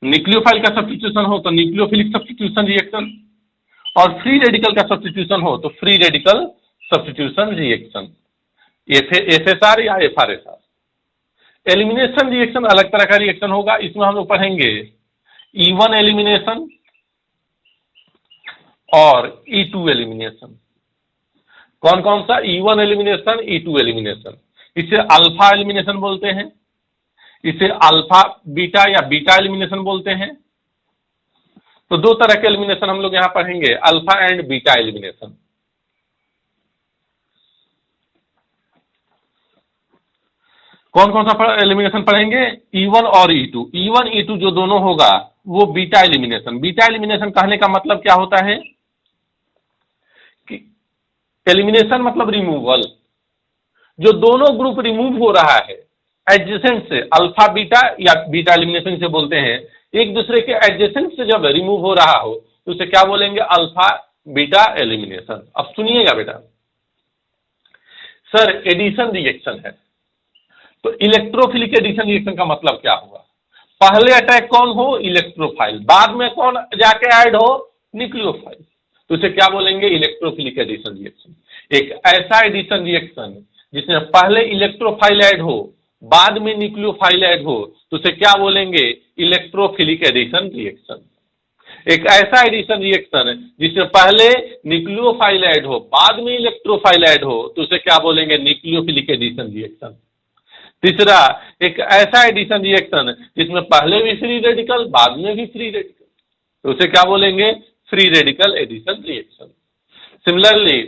[SPEAKER 1] न्यूक्लियोफाइल का सब्स्टिट्यूशन हो तो न्यूक्लियोफिलिक सब्स्टिट्यूशन रिएक्शन, और फ्री रेडिकल का सब्स्टिट्यूशन हो तो free radical substitution reaction, FSR या एफआरएसआर। एलिमिनेशन रिएक्शन अलग तरह का रिएक्शन होगा, इसमें हम लोग पढ़ेंगे E1 एलिमिनेशन और E2 एलिमिनेशन। कौन कौन सा? E1 elimination, E2 elimination. इसे अल्फा एलिमिनेशन बोलते हैं, इसे अल्फा बीटा या बीटा एलिमिनेशन बोलते हैं। तो दो तरह के एलिमिनेशन हम लोग यहां पढ़ेंगे, अल्फा एंड बीटा एलिमिनेशन। कौन कौन सा एलिमिनेशन पढ़ेंगे? E1 और E2। E1 E2 जो दोनों होगा वो बीटा एलिमिनेशन। बीटा एलिमिनेशन कहने का मतलब क्या होता है कि एलिमिनेशन मतलब रिमूवल, जो दोनों ग्रुप रिमूव हो रहा है एडजेसेंट से, अल्फा बीटा या बीटा एलिमिनेशन से बोलते हैं, एक दूसरे के एडजेसेंट से जब रिमूव हो रहा हो तो उसे क्या बोलेंगे? Alpha beta elimination. अब सुनिएगा बेटा, सर एडिशन रिएक्शन है तो इलेक्ट्रोफिलिक एडिशन रिएक्शन का मतलब क्या हुआ? पहले अटैक कौन हो? इलेक्ट्रोफाइल, बाद में कौन जाके ऐड हो? न्यूक्लियोफाइल। तो उसे क्या बोलेंगे? Electrophilic addition reaction. एक ऐसा एडिशन रिएक्शन जिसमें पहले इलेक्ट्रोफाइल ऐड हो बाद में न्यूक्लियोफाइल ऐड हो तो उसे क्या बोलेंगे? Electrophilic addition reaction. एक ऐसा एडिशन रिएक्शन जिसमें पहले न्यूक्लियोफाइल ऐड हो बाद में इलेक्ट्रोफाइल ऐड हो तो उसे क्या बोलेंगे? Nucleophilic addition reaction. तीसरा, एक ऐसा एडिशन रिएक्शन जिसमें पहले भी फ्री रेडिकल बाद में भी फ्री रेडिकल, तो उसे क्या बोलेंगे? Free radical addition reaction. Similarly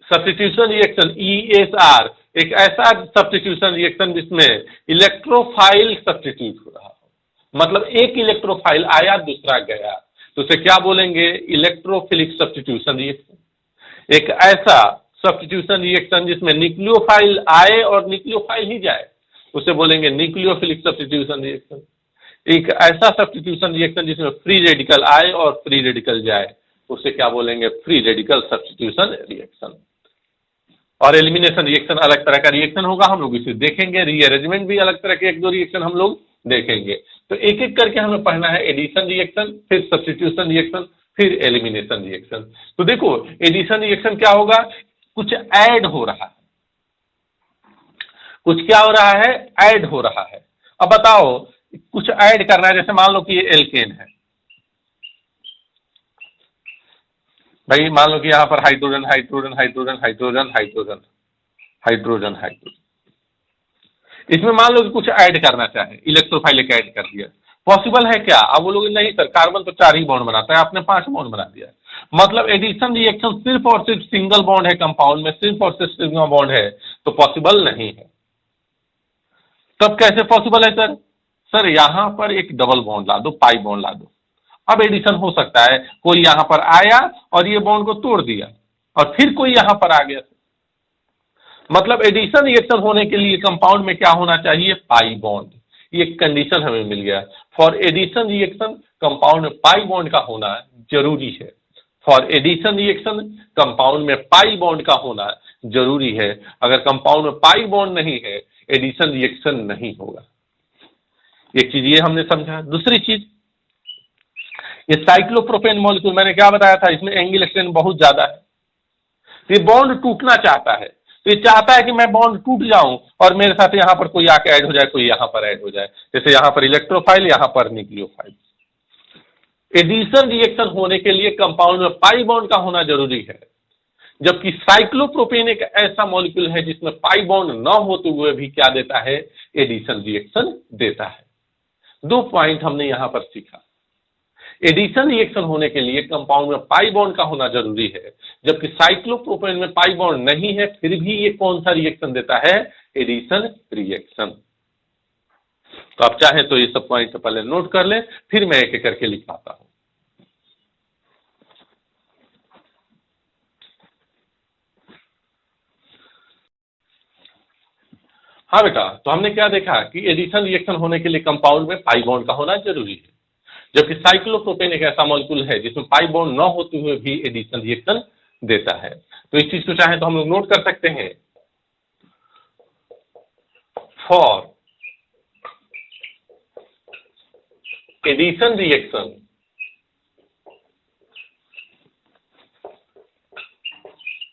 [SPEAKER 1] substitution reaction ESR, एक ऐसा सब्स्टिट्यूशन रिएक्शन जिसमें इलेक्ट्रोफाइल सब्स्टिट्यूट हो रहा हो, मतलब एक इलेक्ट्रोफाइल आया दूसरा गया, तो उसे क्या बोलेंगे? Electrophilic substitution reaction. एक ऐसा सब्स्टिट्यूशन रिएक्शन जिसमें न्यूक्लियोफाइल आए और न्यूक्लियोफाइल ही जाए उसे बोलेंगे न्यूक्लियोफिलिक सब्स्टिट्यूशन रिएक्शन। एक ऐसा सब्स्टिट्यूशन रिएक्शन जिसमें फ्री रेडिकल आए और फ्री रेडिकल जाए उसे क्या बोलेंगे? Free radical substitution reaction. और एलिमिनेशन रिएक्शन अलग तरह का रिएक्शन होगा, हम लोग इसे देखेंगे। रीअरेंजमेंट भी अलग तरह के एक दो रिएक्शन हम लोग देखेंगे। तो एक एक करके हमें पढ़ना है, एडिशन रिएक्शन, फिर सब्स्टिट्यूशन रिएक्शन, फिर एलिमिनेशन रिएक्शन। तो देखो एडिशन रिएक्शन क्या होगा? कुछ ऐड हो रहा है, कुछ क्या हो रहा है? ऐड हो रहा है। अब बताओ कुछ ऐड करना है, जैसे मान लो कि ये एल्केन है भाई, मान लो कि यहां पर hydrogen hydrogen hydrogen hydrogen hydrogen hydrogen hydrogen, इसमें मान लो कि कुछ ऐड करना चाहे, इलेक्ट्रोफाइल एक ऐड कर दिया, पॉसिबल है क्या? अब वो लोग नहीं सर, कार्बन तो 4 ही बॉन्ड बनाता है, आपने 5 बॉन्ड बना दिया। मतलब एडिशन रिएक्शन सिर्फ और सिर्फ सिंगल बॉन्ड है, कंपाउंड में सिर्फ और सिर्फ सिग्मा बॉन्ड है, तो पॉसिबल नहीं है। तब कैसे पॉसिबल है सर? सर यहां पर एक डबल बॉन्ड ला दो, पाई बॉन्ड ला दो, अब एडिशन हो सकता है। कोई यहां पर आया और ये बॉन्ड को तोड़ दिया और फिर कोई यहां पर आ गया। मतलब एडिशन रिएक्शन होने के लिए कंपाउंड में क्या होना चाहिए? Pi bond. ये कंडीशन हमें मिल गया। फॉर एडिशन रिएक्शन कंपाउंड में पाई बॉन्ड का होना जरूरी है। फॉर एडिशन रिएक्शन कंपाउंड में पाई बॉन्ड का होना जरूरी है। अगर कंपाउंड में पाई बॉन्ड नहीं है एडिशन रिएक्शन नहीं होगा। एक चीज ये हमने समझा। दूसरी चीज, ये साइक्लोप्रोपेन मॉलिक्यूल मैंने क्या बताया था, इसमें एंगल स्ट्रेंथ बहुत ज्यादा है। ये बॉन्ड टूटना चाहता है, तो ये चाहता है कि मैं बॉन्ड टूट जाऊं और मेरे साथ यहां पर कोई आके ऐड हो जाए, कोई यहां पर ऐड हो जाए, जैसे यहां पर इलेक्ट्रोफाइल, यहां पर न्यूक्लियोफाइल। एडिशन रिएक्शन होने के लिए कंपाउंड में पाई बॉन्ड का होना जरूरी है, जबकि साइक्लोप्रोपेन एक ऐसा मॉलिक्यूल है जिसमें पाई बॉन्ड न होते हुए भी क्या देता है? एडिशन रिएक्शन देता है। 2 पॉइंट हमने यहां पर सीखा। एडिशन रिएक्शन होने के लिए कंपाउंड में पाई बॉन्ड का होना जरूरी है, जबकि साइक्लोप्रोपेन में पाई बॉन्ड नहीं है, फिर भी ये कौन सा रिएक्शन देता है? Addition reaction. तो आप चाहें तो ये सब पॉइंट पहले नोट कर लें, फिर मैं एक एक करके लिखवाता हूं। हाँ बेटा, तो हमने क्या देखा कि एडिशन रिएक्शन होने के लिए कंपाउंड में पाई बॉन्ड का होना जरूरी है, जबकि साइक्लोप्रोपेन एक ऐसा मॉलिक्यूल है जिसमें पाई बॉन्ड न होते हुए भी एडिशन रिएक्शन देता है। तो इस चीज को चाहे तो हम लोग नोट कर सकते हैं, for addition reaction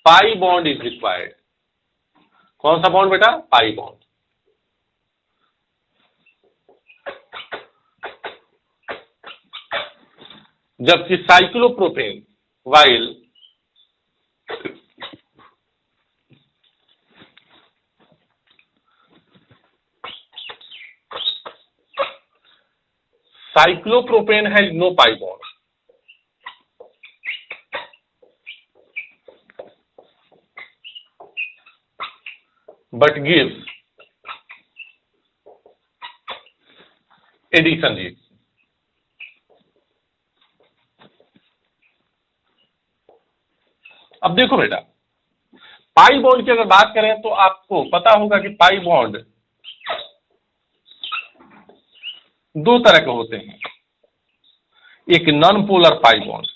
[SPEAKER 1] pi bond is required. कौन सा बॉन्ड बेटा? Pi bond. जबकि cyclopropane while cyclopropane has no pi bond, but gives addition reaction। अब देखो बेटा, पाई बॉन्ड की अगर बात करें तो आपको पता होगा कि पाई बॉन्ड दो तरह के होते हैं, एक नॉन पोलर पाई बॉन्ड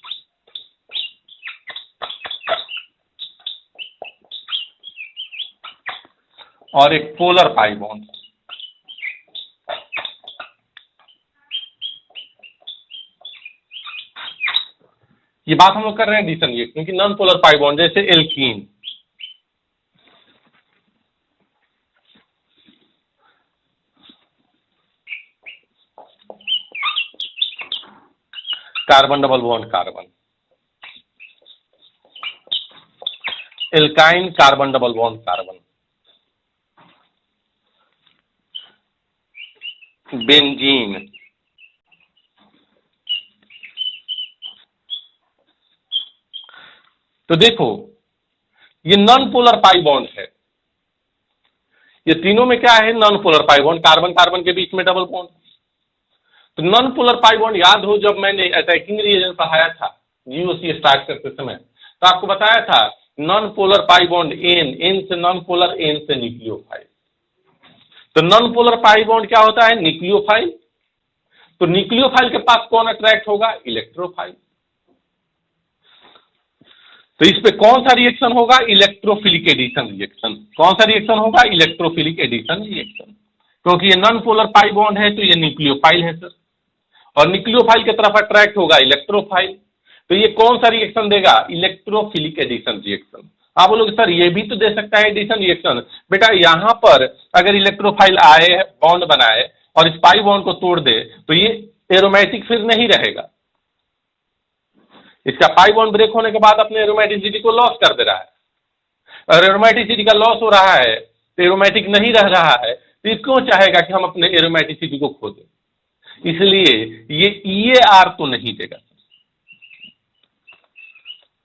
[SPEAKER 1] और एक पोलर पाई बॉन्ड। ये बात हम लोग कर रहे हैं एडिशन रिएक्शन, क्योंकि नॉन पोलर पाई बॉन्ड जैसे alkene, carbon double bond carbon, alkyne carbon double bond carbon, benzene, तो देखो ये नॉन पोलर पाई बॉन्ड है। ये तीनों में क्या है? Non polar pi bond, carbon carbon के बीच में डबल बॉन्ड। तो नॉन पोलर पाई बॉन्ड याद हो, जब मैंने अटैकिंग रिएजेंट पढ़ाया था जीओसी स्टार्ट करते समय, तो आपको बताया था non polar pi bond N से नॉन पोलर, एन से न्यूक्लियोफाइल। तो नॉन पोलर पाई बॉन्ड क्या होता है? न्यूक्लियोफाइल। तो न्यूक्लियोफाइल के पास कौन अट्रैक्ट होगा? इलेक्ट्रोफाइल। तो इस पे कौन सा रिएक्शन होगा? Electrophilic addition reaction. कौन सा रिएक्शन होगा? इलेक्ट्रोफिलिक एडिशन रिएक्शन, क्योंकि ये नॉन पोलर पाई बॉन्ड है तो ये न्यूक्लियोफाइल है सर, और न्यूक्लियोफाइल की तरफ अट्रैक्ट होगा इलेक्ट्रोफाइल। तो ये कौन सा रिएक्शन देगा? Electrophilic addition reaction. आप बोलोगे सर ये भी तो दे सकता है एडिशन रिएक्शन। बेटा यहां पर अगर इलेक्ट्रोफाइल आए, बॉन्ड बनाए और इस पाई बॉन्ड को तोड़ दे तो ये एरोमेटिक फिर नहीं रहेगा। इसका पाई बॉन्ड ब्रेक होने के बाद अपने एरोमेटिसिटी को लॉस कर दे रहा है, और एरोमेटिसिटी का लॉस हो रहा है तो एरोमेटिक नहीं रह रहा है, तो ये क्यों चाहेगा कि हम अपने एरोमेटिसिटी को खो दें? इसलिए ये EAR तो नहीं देगा,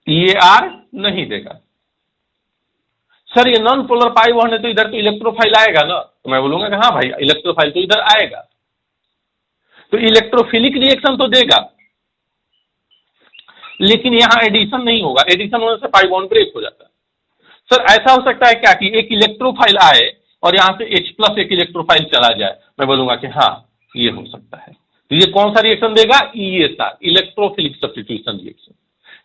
[SPEAKER 1] EAR नहीं देगा। सर ये नॉन पोलर पाई बॉन्ड है तो इधर तो इलेक्ट्रोफाइल आएगा ना, तो मैं बोलूंगा कि हाँ भाई इलेक्ट्रोफाइल तो इधर आएगा, तो इलेक्ट्रोफिलिक रिएक्शन तो देगा, लेकिन यहां एडिशन नहीं होगा। एडिशन होने से पाई बॉन्ड ब्रेक हो जाता है। सर ऐसा हो सकता है क्या कि एक इलेक्ट्रोफाइल आए और यहां से H+ एक इलेक्ट्रोफाइल चला जाए? मैं बोलूंगा कि हाँ ये हो सकता है। तो ये कौन सा रिएक्शन देगा? ESR, electrophilic substitution reaction.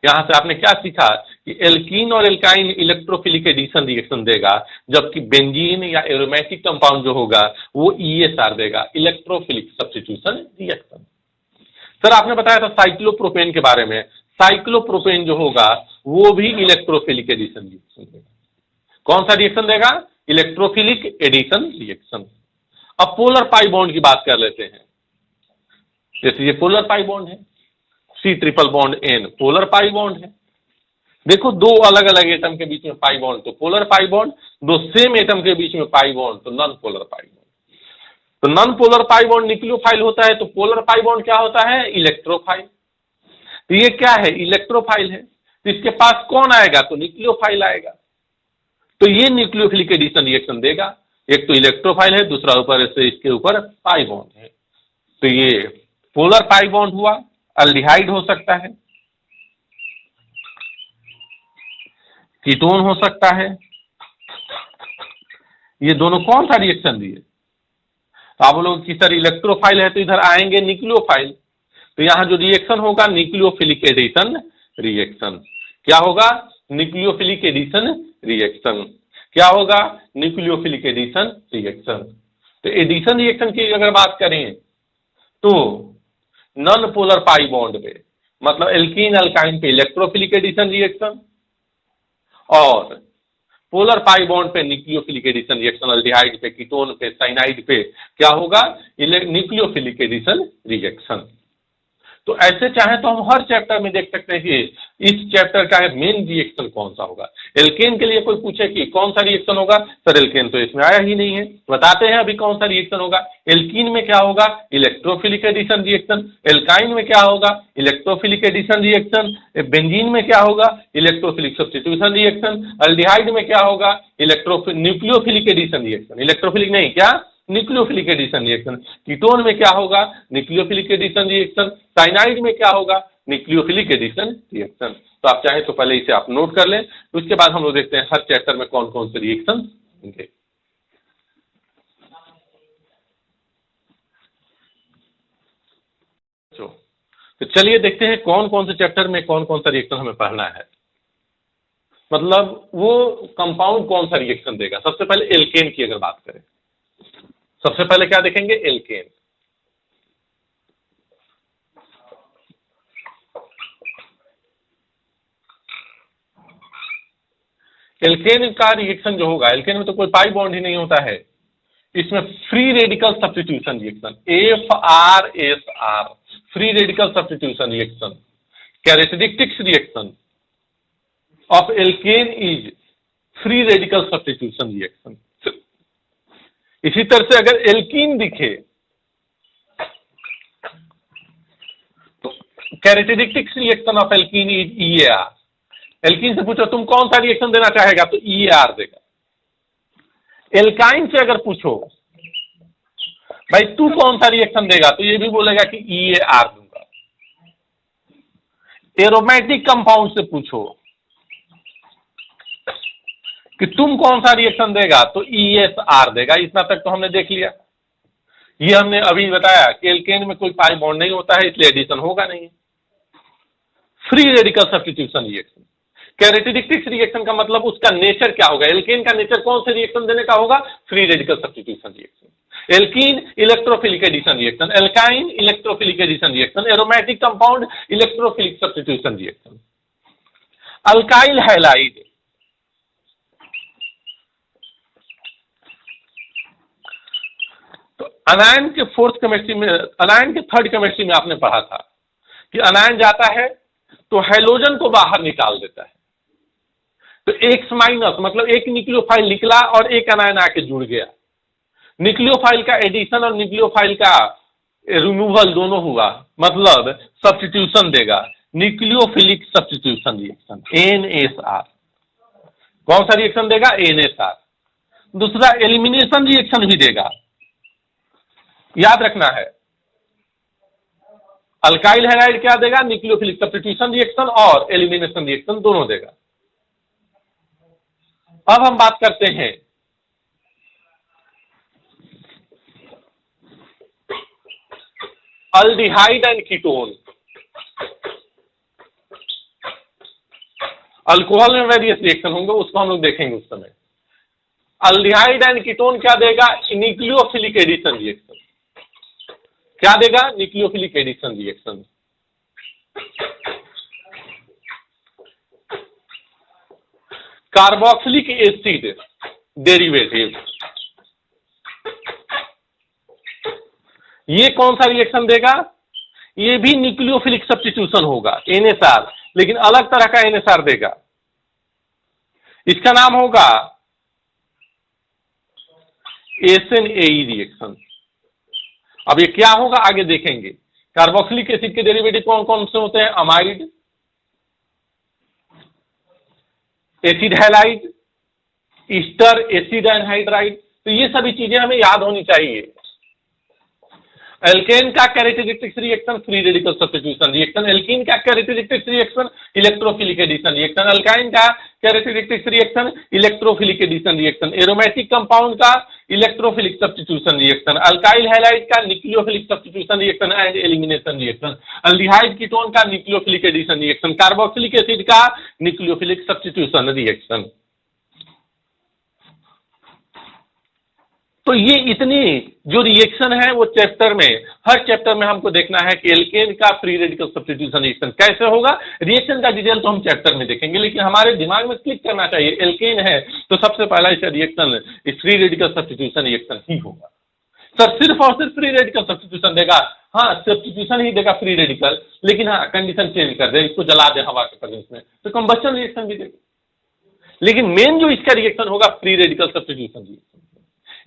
[SPEAKER 1] यहां से आपने क्या सीखा कि एल्कीन और एल्काइन इलेक्ट्रोफिलिक एडिशन रिएक्शन देगा, जबकि बेंजीन या एरोमेटिक कंपाउंड जो होगा वो ESR देगा, इलेक्ट्रोफिलिक सब्स्टिट्यूशन रिएक्शन। सर आपने बताया था साइक्लोप्रोपेन के बारे में, साइक्लोप्रोपेन जो होगा वो भी इलेक्ट्रोफिलिक एडिशन रिएक्शन देगा। कौन सा रिएक्शन देगा? Electrophilic addition reaction. अब पोलर पाई बॉन्ड की बात कर लेते हैं। जैसे ये पोलर पाई बॉन्ड है, C∧N पोलर पाई बॉन्ड है। देखो दो अलग अलग एटम के बीच में पाई बॉन्ड तो पोलर पाई बॉन्ड, दो सेम एटम के बीच में पाई बॉन्ड तो नॉन पोलर पाई बॉन्ड। तो non polar pi bond nucleophile होता है, तो पोलर पाई बॉन्ड क्या होता है? इलेक्ट्रोफाइल। तो ये क्या है? इलेक्ट्रोफाइल है, तो इसके पास कौन आएगा? तो न्यूक्लियोफाइल आएगा। तो ये न्यूक्लियोफिलिक एडिशन रिएक्शन देगा। एक तो इलेक्ट्रोफाइल है, दूसरा ऊपर से इसके ऊपर पाई बॉन्ड है। तो ये पोलर पाई बॉन्ड हुआ। अल्डिहाइड हो सकता है, कीटोन हो सकता है, ये दोनों कौन सा रिएक्शन दिए? तो आप बोलोगे कि सर इलेक्ट्रोफाइल है तो इधर आएंगे न्यूक्लियोफाइल, तो यहां जो रिएक्शन होगा न्यूक्लियोफिलिक एडिशन रिएक्शन। क्या होगा? Nucleophilic addition reaction. क्या होगा? Nucleophilic addition reaction. तो एडिशन रिएक्शन की अगर बात करें तो नॉन पोलर पाई बॉन्ड पे, मतलब एल्कीन अल्काइन पे इलेक्ट्रोफिलिक एडिशन रिएक्शन, और पोलर पाई बॉन्ड पे न्यूक्लियोफिलिक एडिशन रिएक्शन, अल्डिहाइड पे, कीटोन पे, साइनाइड पे क्या होगा? Nucleophilic addition reaction. तो ऐसे चाहे तो हम हर चैप्टर में देख सकते हैं कि इस चैप्टर का मेन रिएक्शन कौन सा होगा। एल्केन के लिए कोई पूछे कि कौन सा रिएक्शन होगा, सर एल्केन तो इसमें आया ही नहीं है, बताते हैं अभी कौन सा रिएक्शन होगा। एल्कीन में क्या होगा? Electrophilic addition reaction. एल्काइन में क्या होगा? Electrophilic addition reaction. बेंजीन में क्या होगा? Electrophilic substitution reaction. अल्डिहाइड में क्या होगा? Nucleophilic addition reaction. इलेक्ट्रोफिलिक नहीं, क्या? Nucleophilic addition reaction. कीटोन में क्या होगा? Nucleophilic addition reaction. साइनाइड में क्या होगा? Nucleophilic addition reaction. तो आप चाहे तो पहले इसे आप नोट कर लें, तो उसके बाद हम लोग देखते हैं हर चैप्टर में कौन कौन से रिएक्शन होंगे। तो चलिए देखते हैं कौन कौन से चैप्टर में कौन कौन सा रिएक्शन हमें पढ़ना है, मतलब वो कंपाउंड कौन सा रिएक्शन देगा। सबसे पहले एल्केन की अगर बात करें, सबसे पहले क्या देखेंगे? एल्केन। एल्केन का रिएक्शन जो होगा, एल्केन में तो कोई पाई बॉन्ड ही नहीं होता है, इसमें free radical substitution reaction, FRSR, free radical substitution reaction. Characteristics reaction of alkene is free radical substitution reaction. इसी तरह से अगर एल्कीन दिखे तो characteristics reaction of alkene is EAR। Alkene से पूछो तुम कौन सा रिएक्शन देना चाहेगा, तो EAR देगा। एल्काइन से अगर पूछो भाई तू कौन सा रिएक्शन देगा, तो ये भी बोलेगा कि EAR दूंगा। एरोमेटिक कंपाउंड से पूछो कि तुम कौन सा रिएक्शन देगा, तो ESR देगा। इतना तक तो हमने देख लिया। ये हमने अभी बताया कि एल्केन में कोई पाई बॉन्ड नहीं होता है, इसलिए एडिशन होगा नहीं। Free radical substitution reaction. Characteristics reaction का मतलब उसका नेचर क्या होगा, एल्केन का नेचर कौन से रिएक्शन देने का होगा? Free radical substitution reaction. Alkene electrophilic addition reaction, alkyne electrophilic addition reaction, aromatic compound electrophilic substitution reaction. Alkyl halide, तो अनायन के फोर्थ केमिस्ट्री में, अनायन के थर्ड केमिस्ट्री में आपने पढ़ा था कि अनायन जाता है तो हैलोजन को बाहर निकाल देता है, तो X माइनस मतलब एक न्यूक्लियोफाइल निकला और एक अनायन आके जुड़ गया। न्यूक्लियोफाइल का एडिशन और न्यूक्लियोफाइल का रिमूवल दोनों हुआ, मतलब सब्स्टिट्यूशन देगा, न्यूक्लियोफिलिक सब्स्टिट्यूशन रिएक्शन, NSR। कौन सा रिएक्शन देगा? NSR। दूसरा एलिमिनेशन रिएक्शन भी देगा, याद रखना है। अल्काइल हैलाइड क्या देगा? न्यूक्लियोफिलिक सब्स्टिट्यूशन रिएक्शन और एलिमिनेशन रिएक्शन दोनों देगा। अब हम बात करते हैं अल्डिहाइड एंड कीटोन। अल्कोहल में वेरियस रिएक्शन होंगे, उसको हम लोग देखेंगे उस समय। अल्डिहाइड एंड कीटोन क्या देगा? Nucleophilic addition reaction. क्या देगा? Nucleophilic addition reaction. Carboxylic acid derivative, ये कौन सा रिएक्शन देगा? ये भी न्यूक्लियोफिलिक सब्स्टिट्यूशन होगा, NSR, लेकिन अलग तरह का NSR देगा। इसका नाम होगा SNAE रिएक्शन। अब ये क्या होगा आगे देखेंगे। कार्बोक्सिलिक एसिड के डेरिवेटिव कौन कौन से होते हैं? Amide, acid halide, Easter acid anhydride. तो ये सभी चीजें हमें याद होनी चाहिए। एल्केन का characteristics reaction free radical substitution reaction, alkene का characteristics reaction electrophilic addition reaction, alkyne का characteristics reaction electrophilic addition reaction, aromatic compound का electrophilic substitution reaction, alkyl halide का nucleophilic substitution reaction and elimination reaction, aldehyde ketone का nucleophilic addition reaction, carboxylic acid का न्यूक्लियोफिलिक सब्स्टिट्यूशन रिएक्शन। तो ये इतनी जो रिएक्शन है वो चैप्टर में, हर चैप्टर में हमको देखना है कि एल्केन का फ्री रेडिकल सब्स्टिट्यूशन रिएक्शन कैसे होगा। रिएक्शन का डिटेल तो हम चैप्टर में देखेंगे, लेकिन हमारे दिमाग में क्लिक करना चाहिए एल्केन है तो सबसे पहला इसका reaction free radical substitution reaction ही होगा। सर सिर्फ और सिर्फ फ्री रेडिकल सब्स्टिट्यूशन देगा? हाँ, सब्स्टिट्यूशन ही देगा फ्री रेडिकल, लेकिन हाँ कंडीशन चेंज कर दे, इसको जला दे हवा के प्रेजेंस में, तो कंबस्शन रिएक्शन भी देगा। लेकिन मेन जो इसका रिएक्शन होगा free radical substitution reaction.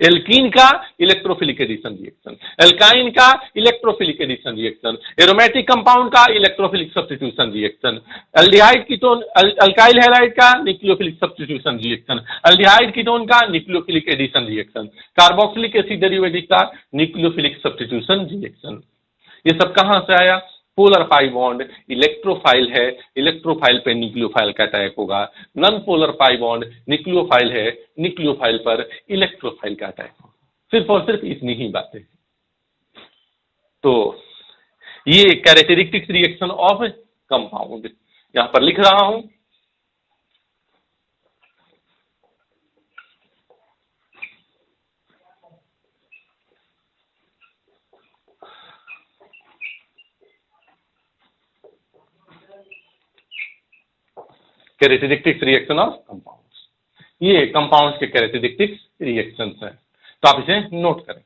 [SPEAKER 1] Alkene का इलेक्ट्रोफिलिक एडिशन रिएक्शन, एल्काइन का electrophilic addition reaction, aromatic compound का electrophilic substitution reaction, aldehyde ketone alkyl halide का nucleophilic substitution reaction, aldehyde ketone का nucleophilic addition reaction, carboxylic acid derivative का न्यूक्लियोफिलिक सब्स्टिट्यूशन रिएक्शन। ये सब कहां से आया? पोलर पाई बॉन्ड इलेक्ट्रोफाइल है, इलेक्ट्रोफाइल पे न्यूक्लियोफाइल का अटैक होगा। Non polar pi bond nucleophile है, न्यूक्लियोफाइल पर इलेक्ट्रोफाइल का अटैक होगा। सिर्फ और सिर्फ इतनी ही बातें। तो ये कैरेक्टरिस्टिक्स रिएक्शन ऑफ कंपाउंड यहां पर लिख रहा हूं। कैरेक्टरिस्टिक्स रिएक्शन ऑफ कंपाउंड्स, ये कंपाउंड्स के कैरेक्टरिस्टिक्स रिएक्शंस हैं, तो आप इसे नोट करें।